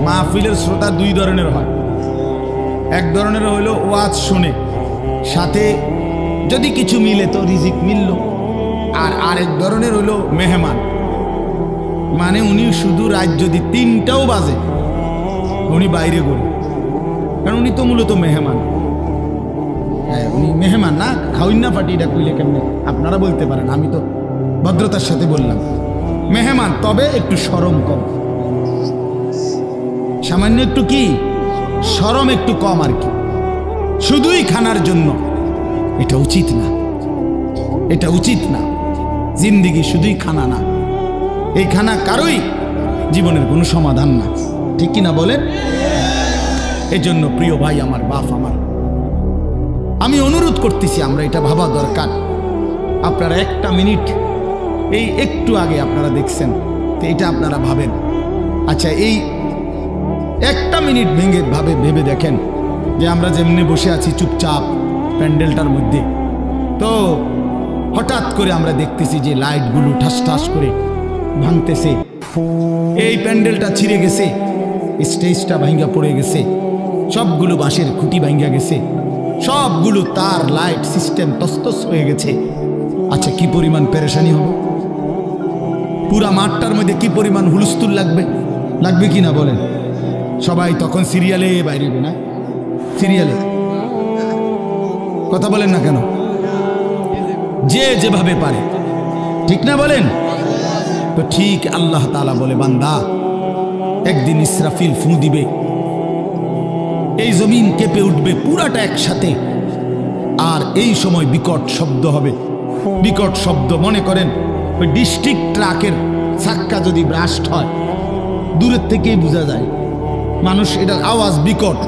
মাহফিলের শ্রোতা 2 ধরনের হয়, এক ধরনের হইল ওয়াজ শুনে, সাথে যদি কিছু মিলে তো রিজিক মিলল, আর আরেক ধরনের হইল মেহমান, মানে উনি শুধু রাত যদি 3টাও বাজে উনি বাইরে করে, কারণ উনি তো মূলত মেহমান। হ্যাঁ, উনি মেহমান না, খাওয়িন না পার্টি, এটা কইলে কেমনে আপনারা বলতে পারেন, আমি তো ভদ্রতার সাথে বললাম মেহমান, তবে একটু শরম কম, সামান্য একটু কি শরম একটু কম আর কি, শুধুই খানার জন্য, এটা উচিত না, এটা উচিত না। জিন্দিগি শুধুই খানা না, এই খানা কারোই জীবনের কোনো সমাধান না, ঠিক কিনা বলেন? এই জন্য প্রিয় ভাই আমার, বাপ আমার, আমি অনুরোধ করতেছি, আমরা এটা ভাবা দরকার। আপনারা একটা মিনিট, এই একটু আগে আপনারা দেখছেন, তো এটা আপনারা ভাবেন। আচ্ছা, এই একটা মিনিট ভেবে দেখেন যে আমরা যেমনি বসে আছি চুপচাপ প্যান্ডেলটার মধ্যে, তো হঠাৎ করে আমরা দেখতেছি যে লাইটগুলো ঠাস ঠাস করে ভাঙতেছে, এই প্যান্ডেলটা ছিঁড়ে গেছে, স্টেজটা ভাঙ্গা পড়ে গেছে, সবগুলো বাঁশের খুঁটি ভাঙ্গা গেছে, সবগুলো তার লাইট সিস্টেম তস্তস হয়ে গেছে। আচ্ছা, কি পরিমাণ পেরেশানি হবে, পুরা মাঠটার মধ্যে কি পরিমাণ হুলস্থুল লাগবে, লাগবে কি না বলেন? সবাই তখন সিরিয়ালে বাইরে, না সিরিয়ালে, কথা বলেন না কেন? যে যেভাবে পারে, ঠিক না বলেন? তো ঠিক আল্লাহ তাআলা বলে, বান্দা, একদিন ইসরাফিল ফু দিবে, এই জমিন কেঁপে উঠবে পুরাটা একসাথে, আর এই সময় বিকট শব্দ হবে, বিকট শব্দ। মনে করেন ওই ডিস্ট্রিক্ট ট্রাকের চাক্কা যদি ব্রাস্ট হয়, দূরের থেকেই বোঝা যায়, মানুষ এটার আওয়াজ বিকট,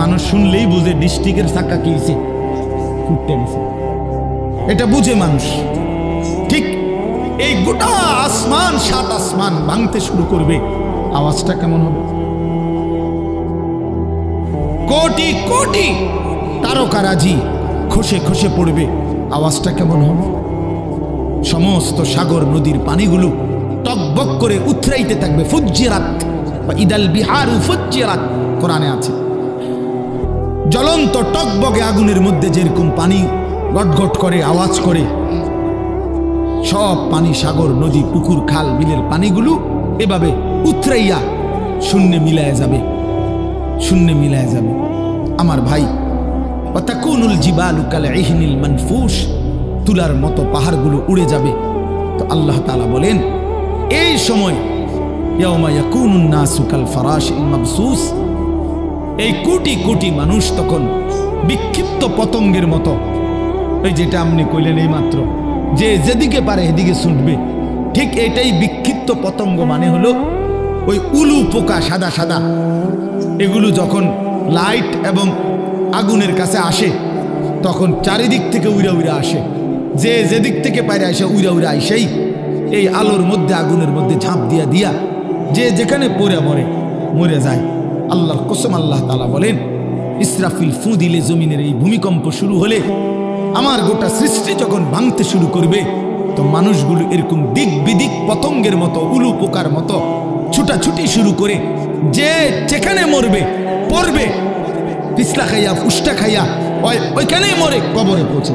মানুষ শুনলেই বুঝে ডিস্ট্রিক্টের চাক্কা কি হয়েছে, ফুটতে গেছে, এটা বুঝে মানুষ। ঠিক এই গোটা আসমান, 7 আসমান ভাঙতে শুরু করবে। আওয়াজটা কেমন হবে? কোটি কোটি তারকারাজি খসে খসে পড়বে। আওয়াজটা কেমন হবে? সমস্ত সাগর নদীর পানিগুলো টকবক করে উথরাইতে থাকবে। ফুজ্জিরাত বা ইদাল বিহারু ফুজ্জিরাত কোরআনে আছে। জ্বলন্ত টকবগে আগুনের মধ্যে যেরকম পানি গটগট করে আওয়াজ করে, সব পানি, সাগর নদী পুকুর খাল বিলের পানিগুলো এভাবে উথরাইয়া শূন্যে মিলায় যাবে, শূন্যে মিলায় যাবে। আমার ভাই, ওয়াতাকুনুল জিবালু কাল ইহনিল মানফুস, তুলার মতো পাহাড়গুলো উড়ে যাবে। তো আল্লাহ তাআলা বলেন এই সময় ইয়াউমা ইয়াকুনুন নাসু কাল ফারাশিল মাবসুস, এই কোটি কোটি মানুষ তখন বিক্ষিপ্ত পতঙ্গের মতো, এই যেটা আপনি কইলেন এই মাত্র, যে যেদিকে পারে এদিকে ছুটবে, ঠিক এটাই বিক্ষিপ্ত পতঙ্গ। মানে হলো ওই উলু পোকা সাদা সাদা, এগুলো যখন লাইট এবং আগুনের কাছে আসে তখন চারিদিক থেকে উইরা উইরা আসে, যে যেদিক থেকে পারে আসে উইরা উইরা আইসেই এই আলোর মধ্যে আগুনের মধ্যে ঝাঁপ দিয়া দিয়া যে যেখানে পড়ে মরে মরে যায়। আল্লাহর কসম, আল্লাহ তাআলা বলেন ইসরাফিল ফু দিলে জমিনের এই ভূমিকম্প শুরু হলে, আমার গোটা সৃষ্টি যখন ভাঙতে শুরু করবে, তো মানুষগুলো এরকম দিক বিদিক পতঙ্গের মতো, উলু পোকার মতো ছুটাছুটি শুরু করে, যে যেখানে মরবে পড়বে, পিছলা খাইয়া ফুসটা খাইয়া ওইখানেই মরে কবরে পৌঁছে।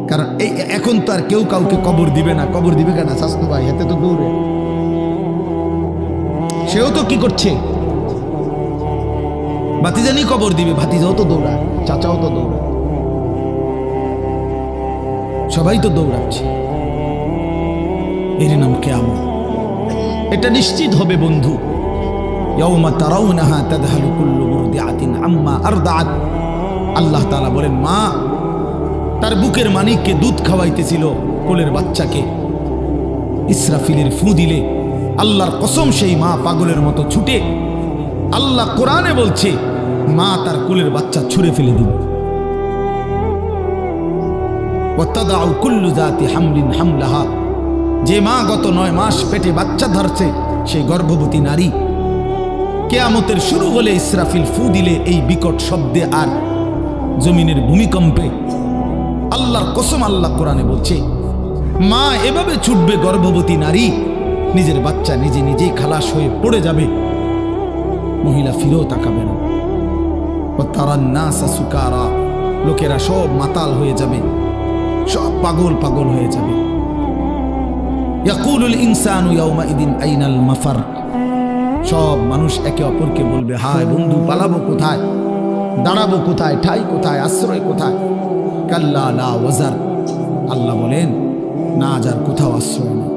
কারণ এই এখন তো আর কেউ কাউকে কবর দিবে না। কবর দিবে কেন? স্বাস্থ্য ভাই হাতে তো দৌড়ে, সেও তো কি করছে, ভাতিজানি কবর দিবে, ভাতিজাও তো দৌড়ায়, চাচাও তো দৌড়ায়, সবাই তো দৌড়াচ্ছে। এর নাম কিয়ামত। এটা নিশ্চিত হবে বন্ধু। ইয়াউমা তারাউনাহা তাদহালু কুল্লু মুরদিআতিন আম্মা আরদাআত। আল্লাহ তাআলা বলেন, মা তার বুকের মানিককে দুধ খাওয়াইতেছিল, কোলের বাচ্চাকে, ইসরাফিলের ফু দিলে আল্লাহর কসম সেই মা পাগলের মতো ছুটে, আল্লাহ কোরআনে বলছে মা তার কোলের বাচ্চা ছুঁড়ে ফেলে দিবে। ওয়াতাদাউ কুল্লু যাতি হামলিন হামলাহা, যে মা গত 9 মাস পেটে বাচ্চা ধরছে, সেই গর্ভবতী নারী কিয়ামতের শুরু হলে ইসরাফিল ফু দিলে এই বিকট শব্দে আর জমিনের ভূমিকম্পে, আল্লাহর কসম আল্লাহ কোরআনে বলছে মা এভাবে ছুটবে, গর্ভবতী নারী নিজের বাচ্চা নিজে নিজেই খালাস হয়ে পড়ে যাবে, মহিলা ফিরেও তাকাবে না। তারান নাসা সুকারা, লোকেরা সব মাতাল হয়ে যাবে, সব পাগল পাগল হয়ে যাবে। ইয়াকুলুল ইনসানু ইয়াউমাইদিন আইনাল মাফার, সব মানুষ একে অপরকে বলবে, হায় বন্ধু, পালাবো কোথায়, দাঁড়াবো কোথায়, ঠাই কোথায়, আশ্রয় কোথায়? কাল্লা লা ওয়াজার, আল্লাহ বলেন না, যার কোথাও আশ্রয় নেই।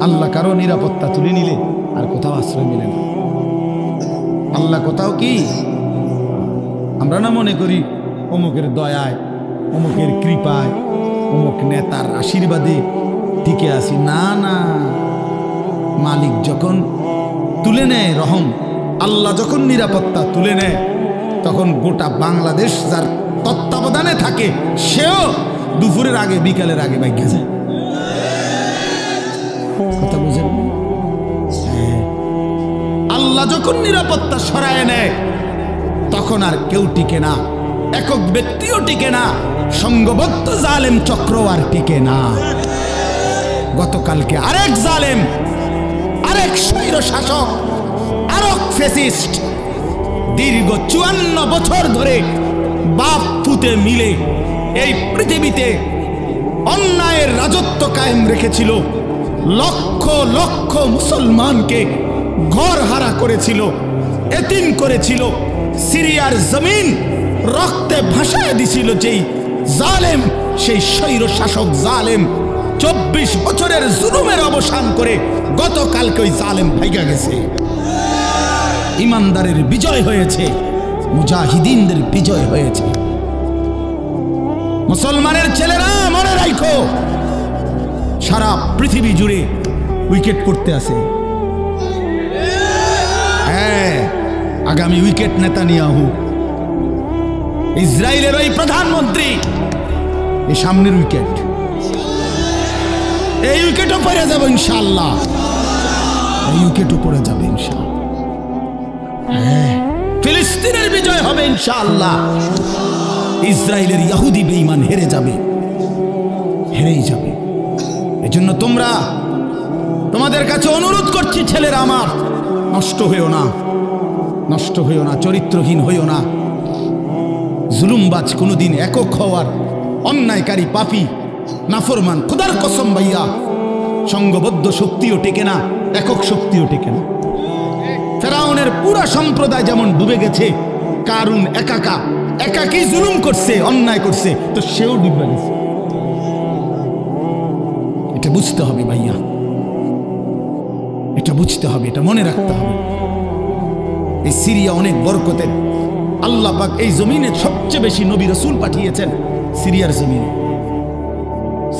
আল্লাহ কারো নিরাপত্তা তুলে নিলে আর কোথাও আশ্রয় মিলে না। আল্লাহ কোথাও কি, আমরা না মনে করি অমুকের দয়ায়, অমুকের কৃপায়, অমুক নেতার আশীর্বাদে টিকে আসি। না না, মালিক যখন তুলে নেয় রহম, আল্লাহ যখন নিরাপত্তা তুলে নেয়, তখন গোটা বাংলাদেশ যার তত্ত্বাবধানে থাকে, সেও দুপুরের আগে বিকালের আগে ভাগ্যে যায়। কথা বুঝেন? আল্লাহ যখন নিরাপত্তা সরায় নেয়, তখন আর কেউ টিকে না, একক ব্যক্তিও টিকে না, সংঘবদ্ধ জালেম চক্র আর টিকে না। গতকালকে আরেক জালেম, আরেক স্বৈর শাসক, আরেক ফ্যাসিস্ট দীর্ঘ 54 বছর ধরে বাপ পুতে মিলে এই পৃথিবীতে অন্যায়ের রাজত্ব কায়েম রেখেছিল, লক্ষ লক্ষ মুসলমানকে ঘর হারা করেছিল, এতিম করেছিল, সিরিয়ার জমিন রক্তে ভাসায় দিছিল। যেই জালেম, সেই স্বৈর শাসক জালেম 24 বছরের জুলুমের অবসান করে গতকালকে ওই জালেম ভাইগা গেছে। ইমানদারের বিজয় হয়েছে, মুজাহিদিনদের বিজয় হয়েছে। মুসলমানের ছেলেরা মনে রাখো, সারা পৃথিবী জুড়ে উইকেট পড়তে আছে। হ্যাঁ, আগামী উইকেট নেতানিয়াহু, ইসরায়েলের ওই প্রধানমন্ত্রী এই সামনের উইকেট, এই উইকেটও পড়ে যাবে ইনশাআল্লাহ, এই উইকেটও পড়ে যাবে ইনশাআল্লাহ। হ্যাঁ, ফিলিস্তিনের বিজয় হবে ইনশাআল্লাহ। ইসরায়েলের ইহুদি বেঈমান হেরে যাবে, হেরেই যাবে। এজন্য তোমাদের কাছে অনুরোধ করছি, ছেলেরা আমার, নষ্ট হইও না, নষ্ট হইও না, চরিত্রহীন হইও না। জুলুমবাজ কোনোদিন একক হওয়ার, অন্যায়কারী পাপী নাফরমান খোদার কসম ভাইয়া, সংঘবদ্ধ শক্তিও টেকে না, একক শক্তিও টেকে না। ফেরাউনের পুরা সম্প্রদায় যেমন ডুবে গেছে, কারুন একাকি জুলুম করছে, অন্যায় করছে, তো সেও ডুবে গেছে। এটা বুঝতে হবে ভাইয়া, এটা বুঝতে হবে, এটা মনে রাখতে হবে। এই সিরিয়া অনেক বরকতের, আল্লাহ পাক এই জমিনে সবচেয়ে বেশি নবী রাসূল পাঠিয়েছেন সিরিয়ার জমিনে,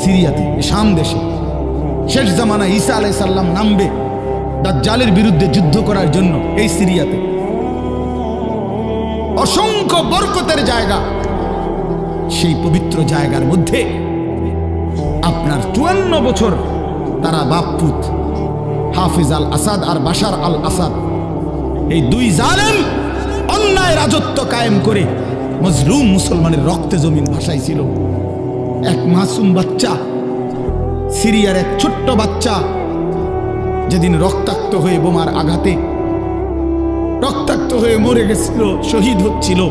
সিরিয়াতে, শাম দেশে। শেষ জামানায় ঈসা আলাইহিস সালাম নামবে দাজ্জালের বিরুদ্ধে যুদ্ধ করার জন্য এই সিরিয়াতে। অসংখ্য বরকতের জায়গা, সেই পবিত্র জায়গার মধ্যে আপনার 54 বছর তারা বাপপুত হাফিজ আল আসাদ আর বাশার আল আসাদ, এই দুই জালেম অন্যায় রাজত্ব কায়েম করে মজলুম মুসলমানের রক্তে জমিন ভাসাইছিল। এক মাসুম বাচ্চা, সিরিয়ার এক ছোট্ট বাচ্চা, যেদিন রক্তাক্ত হয়ে বোমার আঘাতে রক্তাক্ত হয়ে মরে গেছিল, শহীদ হচ্ছিল,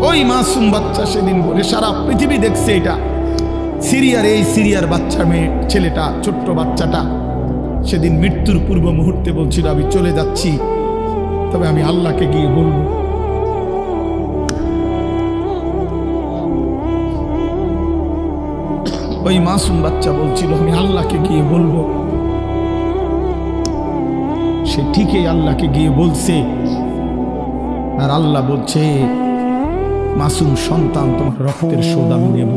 ওই মাসুম বাচ্চা সেদিন বলে, সারা পৃথিবী দেখছে এটা, সিরিয়ার বাচ্চা মেয়ে ছেলেটা, ছোট্ট বাচ্চাটা সেদিন মৃত্যুর পূর্ব মুহূর্তে বলছিল, আমি চলে যাচ্ছি, তবে আমি আল্লাহকে গিয়ে বলবো। ওই মাসুম বাচ্চা বলছিল, আমি আল্লাহকে গিয়ে বলবো। সে ঠিকই আল্লাহকে গিয়ে বলছে, আর আল্লাহ বলছে, মাসুম সন্তান, তোমার রক্তের শোধ আমি নেব,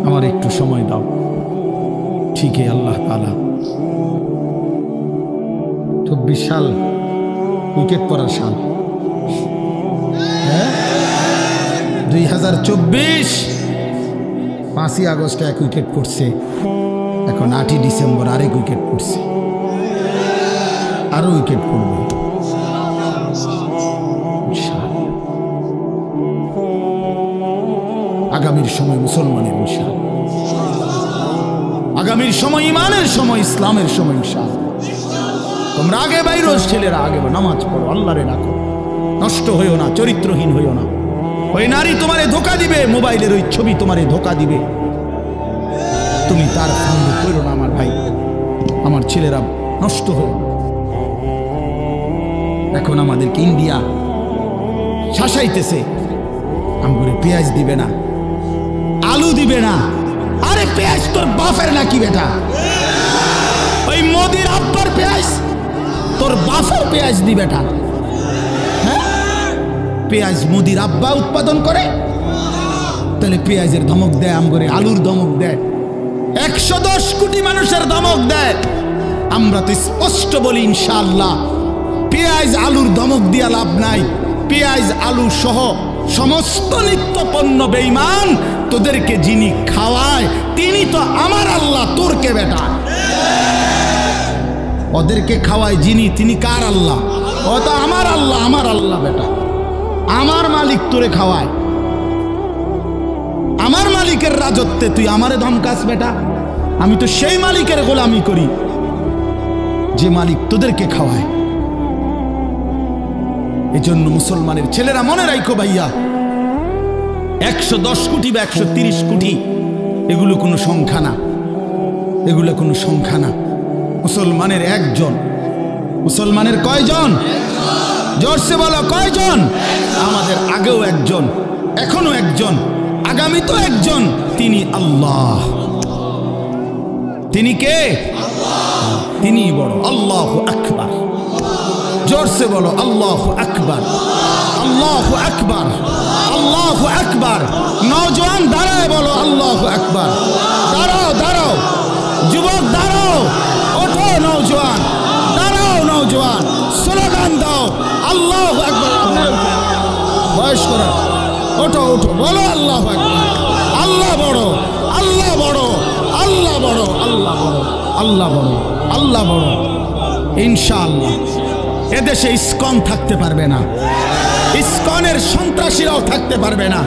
আমার একটু সময় দাও। ঠিকই আল্লাহ তাআলা 24 সাল উইকেট পড়ার সাল, 2024 5ই আগস্ট এক উইকেট পড়ছে, এখন 8ই ডিসেম্বর আরেক উইকেট পড়ছে, আরো উইকেট পড়বে। আগামীর সময় মুসলমানের ইনশাআল্লাহ, আগামীর সময় ইমানের সময়, ইসলামের সময় ইনশাআল্লাহ। তোমরা আগে বাইরে, ছেলেরা আগে নামাজ পড়ো, আল্লাহরে রাখো, নষ্ট হইও না, চরিত্রহীন হইও না। ওই নারী তোমারে ধোকা দিবে, মোবাইলের ওই ছবি তোমারে ধোকা দিবে, তুমি তার সঙ্গে করো না। আমার ভাই, আমার ছেলেরা নষ্ট হইও না। এখন আমাদেরকে ইন্ডিয়া শাসাইতেছে, আমগুলো পেঁয়াজ দিবে না, আলু দিবে না। আরে পেঁয়াজ তোর বাপের নাকি বেটা? ওই মোদির আব্বার পেঁয়াজ তোর বাপের পেঁয়াজ দি বেটা? হ্যাঁ, পেঁয়াজ মোদির আব্বা উৎপাদন করে, তাহলে পেঁয়াজের ধমক দেয়, আমগরে আলুর ধমক দেয়, 110 কোটি মানুষের ধমক দেয়। আমরা তো স্পষ্ট বলি ইনশাআল্লাহ, পেঁয়াজ আলুর ধমক দিয়া লাভ নাই। পেঁয়াজ আলু সহ সমস্ত নিত্য পণ্য বেঈমান, তোদেরকে যিনি খাওয়ায় তিনি তো আমার আল্লাহ, তোর কে বেটা? ওদেরকে খাওয়ায় যিনি, তিনি কার আল্লাহ? ও তো আমার আল্লাহ, আমার আল্লাহ বেটা, আমার মালিক তোরে খাওয়ায়। আমার মালিকের রাজত্বে তুই আমারে ধমকাস বেটা? আমি তো সেই মালিকের গোলামি করি যে মালিক তোদেরকে খাওয়ায়। এজন্য মুসলমানের ছেলেরা মনে রাখো ভাইয়া, 110 কোটি বা 130 কোটি এগুলো কোনো সংখ্যা না, এগুলো কোনো সংখ্যা না। মুসলমানের একজন। মুসলমানের কয়জন? জোরসে বলো, কয়জন? আমাদের আগেও একজন, এখনো একজন, আগামী তো একজন, তিনি আল্লাহ। তিনি কে? তিনি বড়। আল্লাহু আকবার। জোরসে বলো, আল্লাহু আকবার, আল্লাহু আকবার, আল্লাহু আকবার। নওজোয়ান দাঁড়ায় বলো, আল্লাহু আকবার। দাঁড়াও, দাঁড়াও যুবক, দাঁড়াও, ওঠো নওজোয়ান, দাঁড়াও নওজোয়ান, স্লোগান দাও, আল্লাহু আকবার। বয়স্করা ওঠো ওঠো, বলো আল্লাহু আকবার। আল্লাহ বড়, আল্লাহ বড়, আল্লাহ বড়, আল্লাহ বড়, আল্লাহ বড়, আল্লাহ বড়। ইনশাআল্লাহ এদেশে ইসকন থাকতে পারবে না, ইসকনের সন্ত্রাসীরাও থাকতে পারবে না।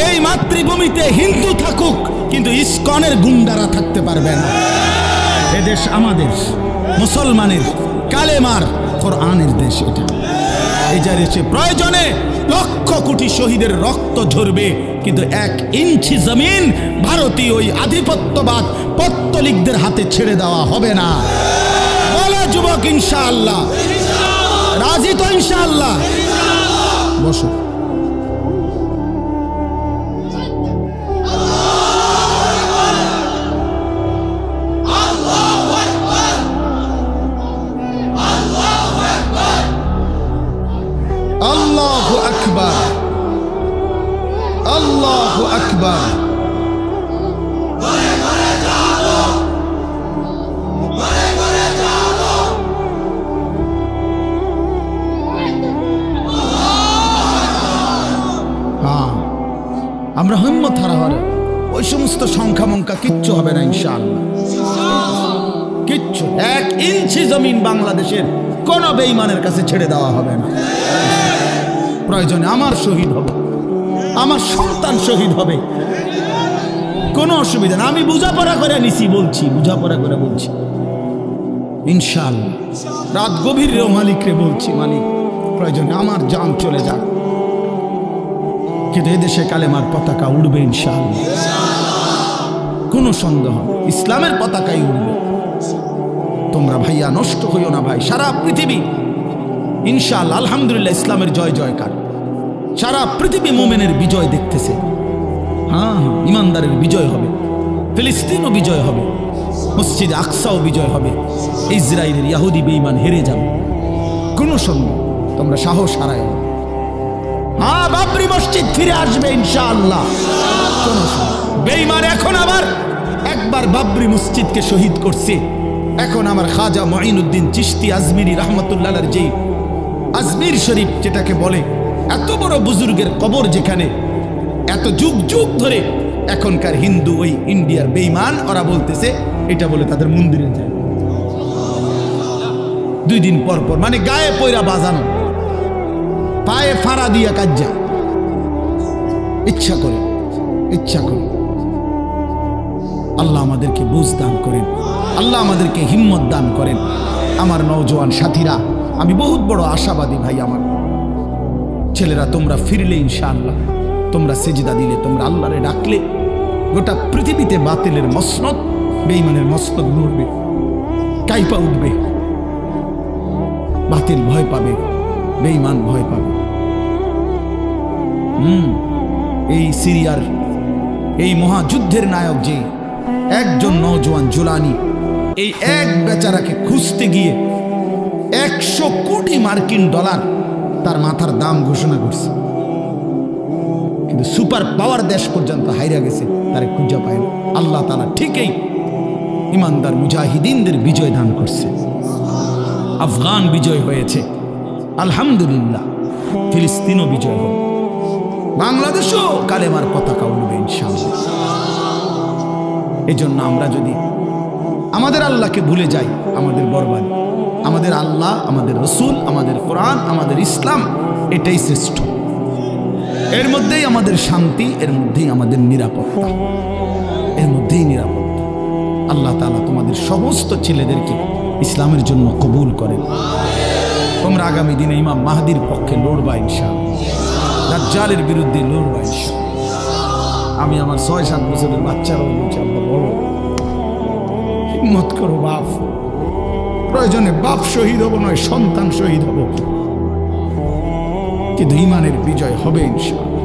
এই মাতৃভূমিতে হিন্দু থাকুক, কিন্তু ইসকনের গুন্ডারা থাকতে পারবে না। এদেশ আমাদের, মুসলমানের, কালেমার, কোরআনের দেশ। এটা এই যে দেশে প্রয়োজনে লক্ষ কোটি শহীদের রক্ত ঝরবে, কিন্তু 1 ইঞ্চি জমিন ভারতীয় ওই আধিপত্যবাদ পত্তলিকদের হাতে ছেড়ে দেওয়া হবে না। বলো যুবক ইনশাআল্লাহ, রাজি তো ইনশাআল্লাহ? বসো। আল্লাহু আকবার, আল্লাহু আকবার। আমরা হিম্মত হারাবার ওই সমস্ত সংখ্যা মঙ্কা কিচ্ছু হবে না ইনশাআল্লাহ, কিচ্ছু। 1 ইঞ্চি জমিন বাংলাদেশের কোন বেঈমানের কাছে ছেড়ে দেওয়া হবে না। প্রয়োজনে আমার শহীদ হবে, আমার সন্তান শহীদ হবে, কোনো অসুবিধা না। আমি বুঝাপড়া করে নিছি, বলছি বুঝাপড়া করে বলছি ইনশাআল্লাহ। রাত গভীরেও মালিকরে বলছি, মালিক প্রয়োজনে আমার জান চলে যাক, কিন্তু এদেশে কালেমার পতাকা উড়বে ইনশাআল্লাহ, কোনো সন্দেহ নেই, ইসলামের পতাকাই উড়বে। তোমরা ভাইয়া নষ্ট হইও না ভাই। সারা পৃথিবী ইনশাআল্লাহ আলহামদুলিল্লাহ ইসলামের জয় জয়কার, সারা পৃথিবী মুমিনের বিজয় দেখতেছে। হ্যাঁ হ্যাঁ, ইমানদারের বিজয় হবে, ফিলিস্তিনও বিজয় হবে, মসজিদে আকসাও বিজয় হবে, ইসরায়েলের ইহুদি বেঈমান হেরে যাবে, কোনো সন্দেহ। তোমরা সাহস হারায় না। হ্যাঁ, বাবরি মসজিদ ফিরে আসবে ইনশাআল্লাহ, কোনো সন্দেহ। বেঈমান এখন আবার একবার বাবরি মসজিদকে শহীদ করছে, এখন আমার খাজা মুঈনুদ্দিন চিশতি আজমিরি রাহমাতুল্লাহ আলাইহির যে আজমির শরীফ যেটাকে বলে, এত বড় বুজুর্গের কবর, যেখানে এত যুগ যুগ ধরে এখনকার হিন্দু ওই ইন্ডিয়ার বেঈমান ওরা বলতেছে এটা বলে তাদের মন্দিরে যায় 2 দিন পর পর, মানে গায়ে পয়রা বাজানো, পায়ে ফাড়া দিয়া কাজ্জা, ইচ্ছা করে ইচ্ছা করে। আল্লাহ আমাদেরকে বুঝ দান করেন, আল্লাহ আমাদেরকে হিম্মত দান করেন। আমার নওজোয়ান সাথীরা, আমি বহুত বড় আশাবাদী ভাই। আমার ছেলেরা, তোমরা ফিরলে ইনশাআল্লাহ, তোমরা সেজদা দিলে, তোমরা আল্লাহরে ডাকলে, গোটা পৃথিবীতে বাতিলের মসনদ, বেঈমানের মসনদ নড়বে, কাইপা উঠবে। বাতিল ভয় পাবে, বেঈমান ভয় পাবে। এই সিরিয়ার এই মহাযুদ্ধের নায়ক যে একজন নওজোয়ান জুলানি, এই এক বেচারাকে খুঁজতে গিয়ে 100 কোটি মার্কিন ডলার তার মাথার দাম ঘোষণা করছে, কিন্তু সুপার পাওয়ার দেশ পর্যন্ত হাইরা গেছে, তারে খুঁজে পায় না। আল্লাহ তাআলা ঠিকই ইমানদার মুজাহিদিনদের বিজয় দান করছে। আফগান বিজয় হয়েছে আলহামদুলিল্লাহ, ফিলিস্তিনও বিজয় হবে, বাংলাদেশও কালেমার পতাকা উঠবে ইনশাআল্লাহ। এই জন্য আমরা যদি আমাদের আল্লাহকে ভুলে যাই, আমাদের বরবাদ। আমাদের আল্লাহ, আমাদের রসুল, আমাদের কোরআন, আমাদের ইসলাম, এটাই শ্রেষ্ঠ। এর মধ্যেই আমাদের শান্তি, এর মধ্যেই আমাদের নিরাপত্তা, এর মধ্যেই নিরাপত্তা। আল্লাহ তাআলা তোমাদের সমস্ত ছেলেদেরকে ইসলামের জন্য কবুল করেন। তোমরা আগামী দিনে ইমাম মাহদির পক্ষে লড়বা ইনশাআল্লাহ, দাজ্জালের বিরুদ্ধে লড়বা ইনশাআল্লাহ। আমি আমার 6-7 বছরের বাচ্চারাও বলছি, আল্লাহ বড় হিম্মত করো বাপ, প্রয়োজনে বাপ শহীদ হব নয়, সন্তান শহীদ হব, কিন্তু ইমানের বিজয় হবে ইনশাআল্লাহ।